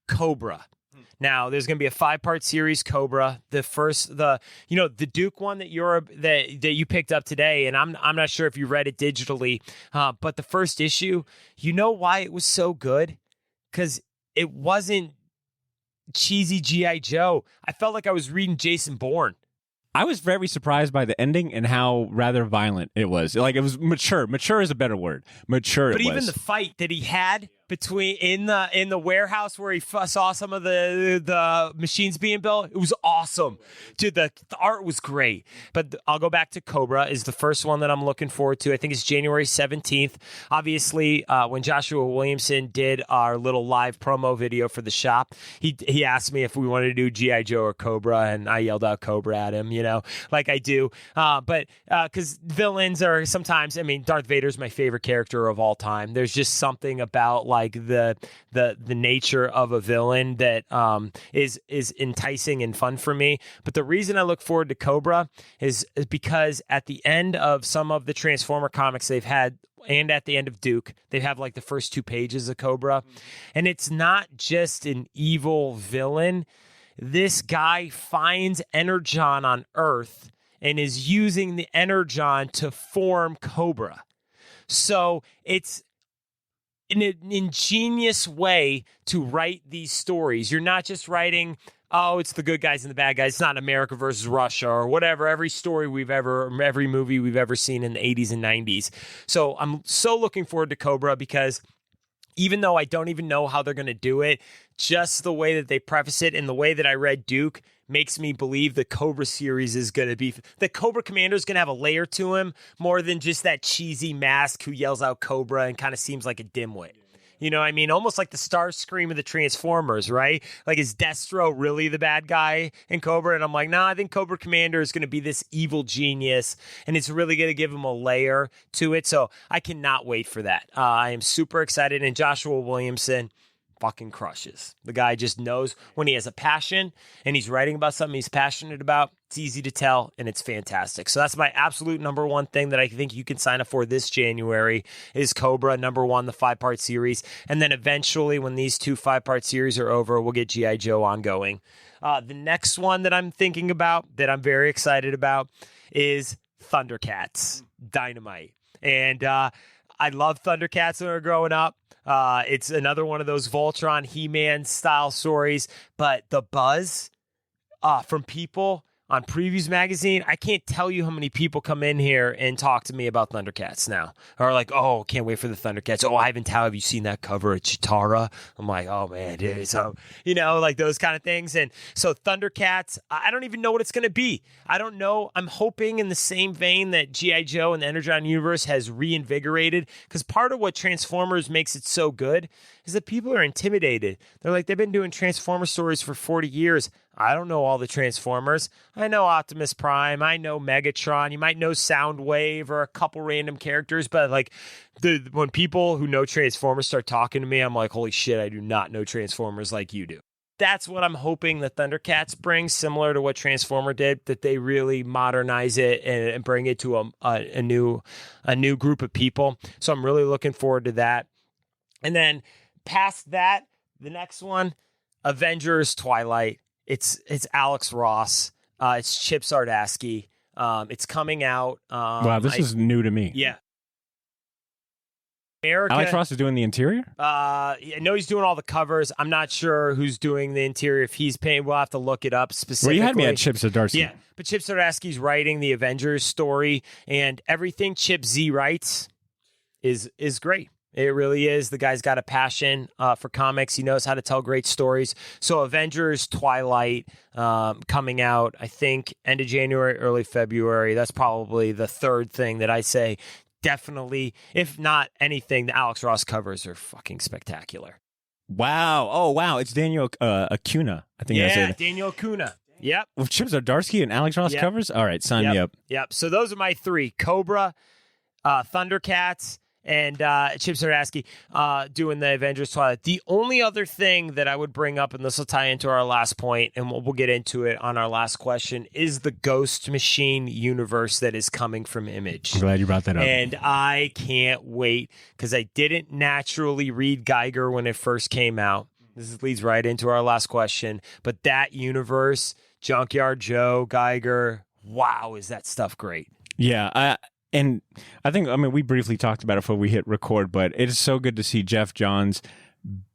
Speaker 2: Cobra. Now there's going to be a 5-part series, Cobra. The Duke one that you picked up today, and I'm not sure if you read it digitally, but the first issue, you know why it was so good? Because it wasn't cheesy G.I. Joe. I felt like I was reading Jason Bourne.
Speaker 1: I was very surprised by the ending and how rather violent it was. Like, it was mature. Mature is a better word. Mature.
Speaker 2: But even the fight that he had in the warehouse where he saw some of the machines being built, it was awesome. Dude, the art was great. But I'll go back to Cobra is the first one that I'm looking forward to. I think it's January 17th. Obviously, when Joshua Williamson did our little live promo video for the shop, he asked me if we wanted to do G.I. Joe or Cobra, and I yelled out Cobra at him, like I do. But because villains are sometimes, Darth Vader's my favorite character of all time. There's just something about like the nature of a villain that is enticing and fun for me. But the reason I look forward to Cobra is because at the end of some of the Transformer comics they've had, and at the end of Duke, they have like the first 2 pages of Cobra, and it's not just an evil villain. This guy finds Energon on Earth and is using the Energon to form Cobra. So it's an ingenious way to write these stories. You're not just writing, oh, it's the good guys and the bad guys. It's not America versus Russia or whatever, every movie we've ever seen in the 80s and 90s. So I'm so looking forward to Cobra because even though I don't even know how they're going to do it, just the way that they preface it and the way that I read Duke makes me believe the Cobra series is going to be, the Cobra Commander is going to have a layer to him more than just that cheesy mask who yells out Cobra and kind of seems like a dimwit. You know what I mean? Almost like the Starscream of the Transformers, right? Like, is Destro really the bad guy in Cobra? And I'm like, nah, I think Cobra Commander is going to be this evil genius, and it's really going to give him a layer to it. So I cannot wait for that. I am super excited. And Joshua Williamson fucking crushes. The guy just knows when he has a passion and he's writing about something he's passionate about. It's easy to tell, and it's fantastic. So that's my absolute number one thing that I think you can sign up for this January is Cobra, number 1, the 5-part series. And then eventually when these 2 5-part series are over, we'll get G.I. Joe ongoing. The next one that I'm thinking about, that I'm very excited about, is Thundercats Dynamite. And I love Thundercats when we were growing up. It's another one of those Voltron, He-Man style stories, but the buzz from people on Previews Magazine, I can't tell you how many people come in here and talk to me about Thundercats now. Or like, oh, can't wait for the Thundercats. Oh, Ivan Tao, have you seen that cover of Chitara? I'm like, oh, man, dude. So, like those kind of things. And so Thundercats, I don't even know what it's going to be. I don't know. I'm hoping in the same vein that G.I. Joe and the Energon universe has reinvigorated, because part of what Transformers makes it so good is that people are intimidated. They're like, they've been doing Transformer stories for 40 years. I don't know all the Transformers. I know Optimus Prime. I know Megatron. You might know Soundwave or a couple random characters, but like when people who know Transformers start talking to me, I'm like, holy shit, I do not know Transformers like you do. That's what I'm hoping that Thundercats brings, similar to what Transformer did, that they really modernize it and bring it to a new group of people. So I'm really looking forward to that. And then past that, the next one, Avengers Twilight. It's Alex Ross. It's Chip Zdarsky. It's coming out.
Speaker 1: Wow, this is new to me.
Speaker 2: Yeah. America,
Speaker 1: Alex Ross is doing the interior?
Speaker 2: I know he's doing all the covers. I'm not sure who's doing the interior. If he's paying, we'll have to look it up specifically.
Speaker 1: Well, you had me at Chip Zdarsky.
Speaker 2: Yeah, but Chip Zdarsky's writing the Avengers story, and everything Chip Z writes is great. It really is. The guy's got a passion for comics. He knows how to tell great stories. So Avengers Twilight coming out, I think, end of January, early February. That's probably the third thing that I say. Definitely, if not anything, the Alex Ross covers are fucking spectacular.
Speaker 1: Wow. Oh, wow. It's Daniel Acuna. I think I said it.
Speaker 2: Daniel Acuna. Yep.
Speaker 1: With Chip Zdarsky and Alex Ross covers? All right, sign me up.
Speaker 2: Yep. So those are my 3. Cobra, Thundercats, and Chip Zdarsky doing the Avengers Twilight. The only other thing that I would bring up, and this will tie into our last point, and we'll get into it on our last question, is the Ghost Machine universe that is coming from Image.
Speaker 1: I'm glad you brought that up.
Speaker 2: And I can't wait, because I didn't naturally read Geiger when it first came out. This leads right into our last question. But that universe, Junkyard Joe, Geiger, wow, is that stuff great.
Speaker 1: Yeah, and I think, we briefly talked about it before we hit record, but it is so good to see Jeff Johns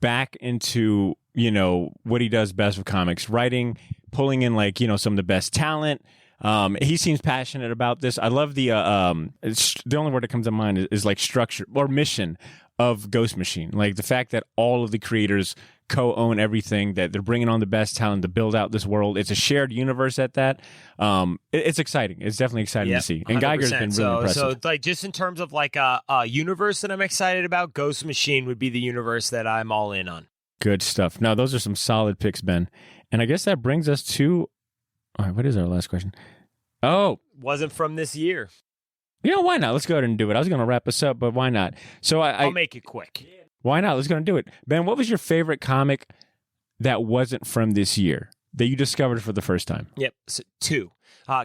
Speaker 1: back into, what he does best with comics, writing, pulling in some of the best talent. He seems passionate about this. I love the only word that comes to mind is like structure or mission of Ghost Machine. Like the fact that all of the creators co-own everything, that they're bringing on the best talent to build out this world. It's a shared universe at that. It's exciting. It's definitely exciting to see. And Geiger's been really impressive.
Speaker 2: So just in terms of like a universe that I'm excited about, Ghost Machine would be the universe that I'm all in on.
Speaker 1: Good stuff. Now, those are some solid picks, Ben. And I guess that brings us to, all right, what is our last question? Oh.
Speaker 2: Wasn't from this year.
Speaker 1: Why not? Let's go ahead and do it. I was going to wrap us up, but why not? So I'll
Speaker 2: make it quick.
Speaker 1: Why not? Let's go and do it. Ben, what was your favorite comic that wasn't from this year that you discovered for the first time?
Speaker 2: Yep. So 2.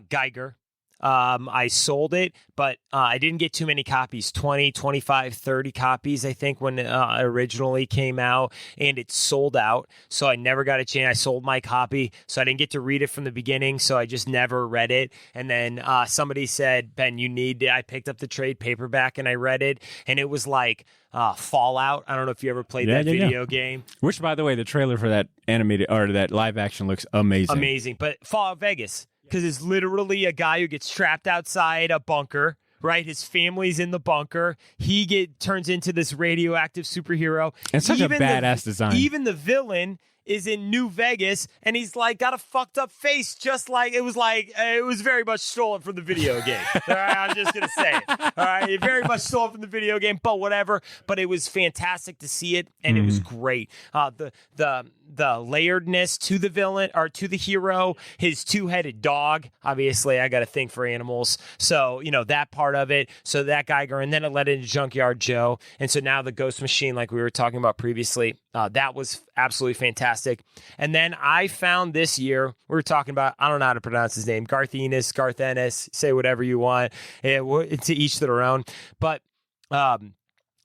Speaker 2: Geiger. I sold it, but I didn't get too many copies, 20, 25, 30 copies, I think, when it originally came out, and it sold out. So I never got a chance. I sold my copy, so I didn't get to read it from the beginning, so I just never read it. And then somebody said, Ben, you need it. I picked up the trade paperback, and I read it, and it was like Fallout. I don't know if you ever played that video game.
Speaker 1: Which, by the way, the trailer for that animated or that live action looks amazing.
Speaker 2: Amazing. But Fallout Vegas. Because it's literally a guy who gets trapped outside a bunker, right? His family's in the bunker. He turns into this radioactive superhero.
Speaker 1: And such a badass design.
Speaker 2: Even the villain is in New Vegas, and he's like got a fucked up face, just like it was very much stolen from the video game. All right, I'm just gonna say it. All right, it very much stolen from the video game, but whatever. But it was fantastic to see it, and it was great. The layeredness to the villain or to the hero, his 2-headed dog. Obviously, I got a thing for animals, so that part of it. So that Geiger, and then it led into Junkyard Joe, and so now the Ghost Machine, like we were talking about previously. That was absolutely fantastic. And then I found this year, we were talking about, I don't know how to pronounce his name, Garth Ennis, say whatever you want, to each their own. But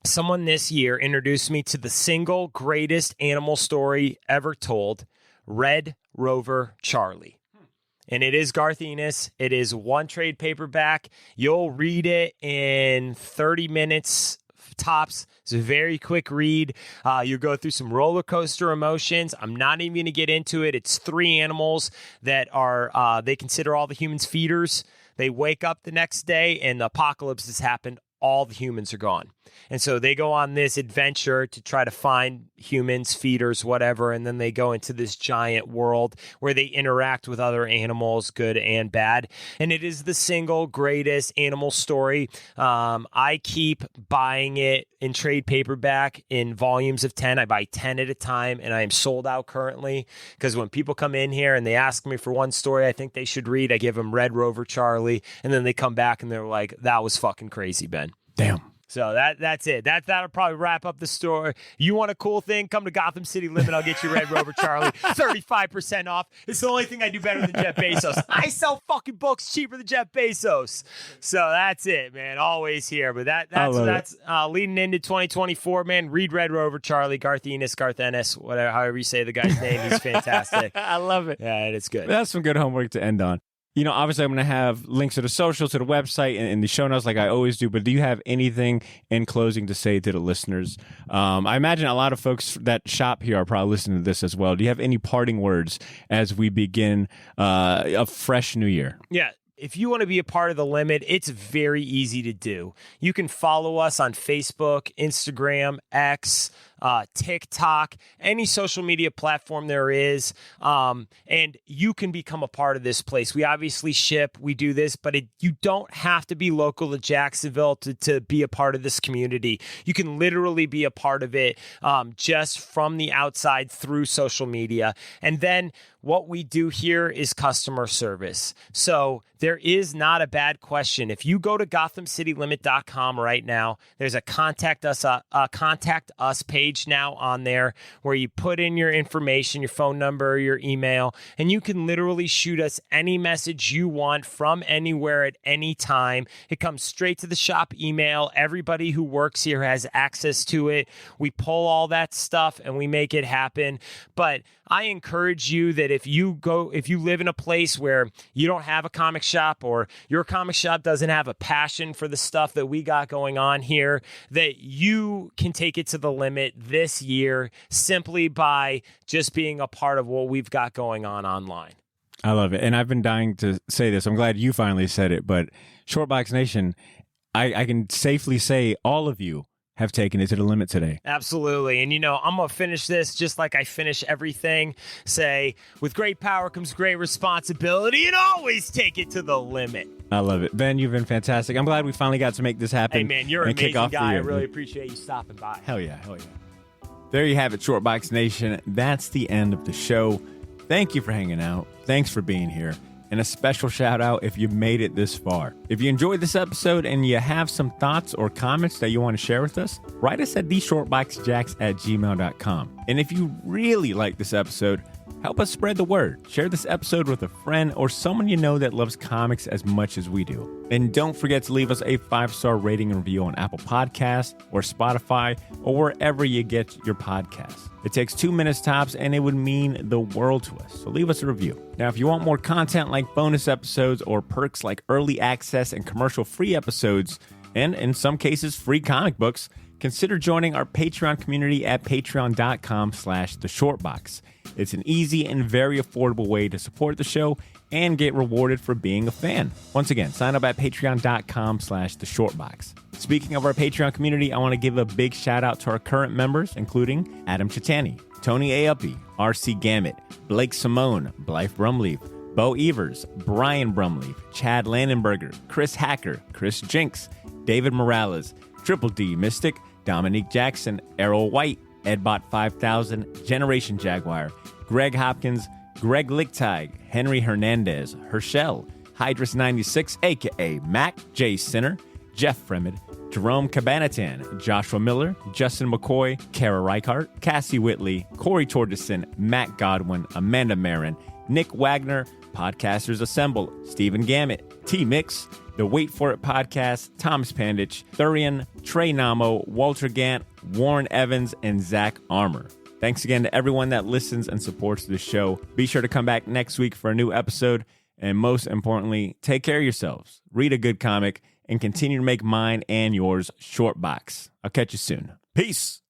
Speaker 2: someone this year introduced me to the single greatest animal story ever told, Red Rover Charlie. And it is Garth Ennis. It is one trade paperback. You'll read it in 30 minutes tops. It's a very quick read. You go through some roller coaster emotions. I'm not even going to get into it. It's 3 animals that are, they consider all the humans feeders. They wake up the next day and the apocalypse has happened. All the humans are gone. And so they go on this adventure to try to find humans, feeders, whatever, and then they go into this giant world where they interact with other animals, good and bad. And it is the single greatest animal story. I keep buying it in trade paperback in volumes of 10. I buy 10 at a time, and I am sold out currently because when people come in here and they ask me for one story I think they should read, I give them Red Rover Charlie, and then they come back and they're like, that was fucking crazy, Ben.
Speaker 1: Damn.
Speaker 2: So that's it. That'll probably wrap up the story. You want a cool thing? Come to Gotham City Limit. I'll get you Red Rover Charlie. 35% off. It's the only thing I do better than Jeff Bezos. I sell fucking books cheaper than Jeff Bezos. So that's it, man. Always here. But that's leading into 2024, man. Read Red Rover Charlie, Garth Ennis, whatever, however you say the guy's name. He's fantastic.
Speaker 1: I love it.
Speaker 2: Yeah, it's good.
Speaker 1: That's some good homework to end on. Obviously, I'm going to have links to the social, to the website, and in the show notes like I always do. But do you have anything in closing to say to the listeners? I imagine a lot of folks that shop here are probably listening to this as well. Do you have any parting words as we begin a fresh new year? Yeah.
Speaker 2: If you want to be a part of the Limit, it's very easy to do. You can follow us on Facebook, Instagram, X, TikTok, any social media platform there is, and you can become a part of this place. We obviously ship, we do this, but you don't have to be local to Jacksonville to be a part of this community. You can literally be a part of it just from the outside through social media. And then what we do here is customer service. So there is not a bad question. If you go to GothamCityLimit.com right now, there's a contact us page now on there where you put in your information, your phone number, your email, and you can literally shoot us any message you want from anywhere at any time. It comes straight to the shop email. Everybody who works here has access to it. We pull all that stuff and we make it happen. But I encourage you that if you live in a place where you don't have a comic shop or your comic shop doesn't have a passion for the stuff that we got going on here, that you can take it to the limit this year simply by just being a part of what we've got going on online.
Speaker 1: I love it. And I've been dying to say this. I'm glad you finally said it, but Shortbox Nation, I can safely say all of you have taken it to the limit today.
Speaker 2: Absolutely. And, I'm going to finish this just like I finish everything. Say, with great power comes great responsibility, and always take it to the limit.
Speaker 1: I love it. Ben, you've been fantastic. I'm glad we finally got to make this happen.
Speaker 2: Hey, man, you're an amazing guy. I really appreciate you stopping by.
Speaker 1: Hell yeah. There you have it, Shortbox Nation. That's the end of the show. Thank you for hanging out. Thanks for being here. and a special shout out if you've made it this far. If you enjoyed this episode and you have some thoughts or comments that you want to share with us, write us at theshortboxjacks@gmail.com. And if you really like this episode, help us spread the word. Share this episode with a friend or someone you know that loves comics as much as we do. And don't forget to leave us a 5-star rating and review on Apple Podcasts or Spotify or wherever you get your podcasts. It takes 2 minutes tops and it would mean the world to us. So leave us a review. Now, if you want more content like bonus episodes or perks like early access and commercial-free episodes, and in some cases, free comic books, consider joining our Patreon community at patreon.com/theshortbox. It's an easy and very affordable way to support the show and get rewarded for being a fan. Once again, sign up at patreon.com/theshortbox. Speaking of our Patreon community, I want to give a big shout out to our current members, including Adam Chitani, Tony A. Uppy, RC Gamut, Blake Simone, Blythe Brumleaf, Bo Evers, Brian Brumleaf, Chad Landenberger, Chris Hacker, Chris Jinks, David Morales, Triple D Mystic, Dominique Jackson, Errol White, Edbot 5000, Generation Jaguar, Greg Hopkins, Greg Lichtig, Henry Hernandez, Herschel, Hydrus 96, aka Mac, Jay Sinner, Jeff Fremid, Jerome Cabanatan, Joshua Miller, Justin McCoy, Kara Reichardt, Cassie Whitley, Corey Tordeson, Matt Godwin, Amanda Marin, Nick Wagner, Podcasters Assemble, Stephen Gammett, T-Mix, The Wait For It Podcast, Thomas Pandich, Thurian, Trey Namo, Walter Gant, Warren Evans, and Zach Armour. Thanks again to everyone that listens and supports the show. Be sure to come back next week for a new episode. And most importantly, take care of yourselves, read a good comic, and continue to make mine and yours Short Box. I'll catch you soon. Peace.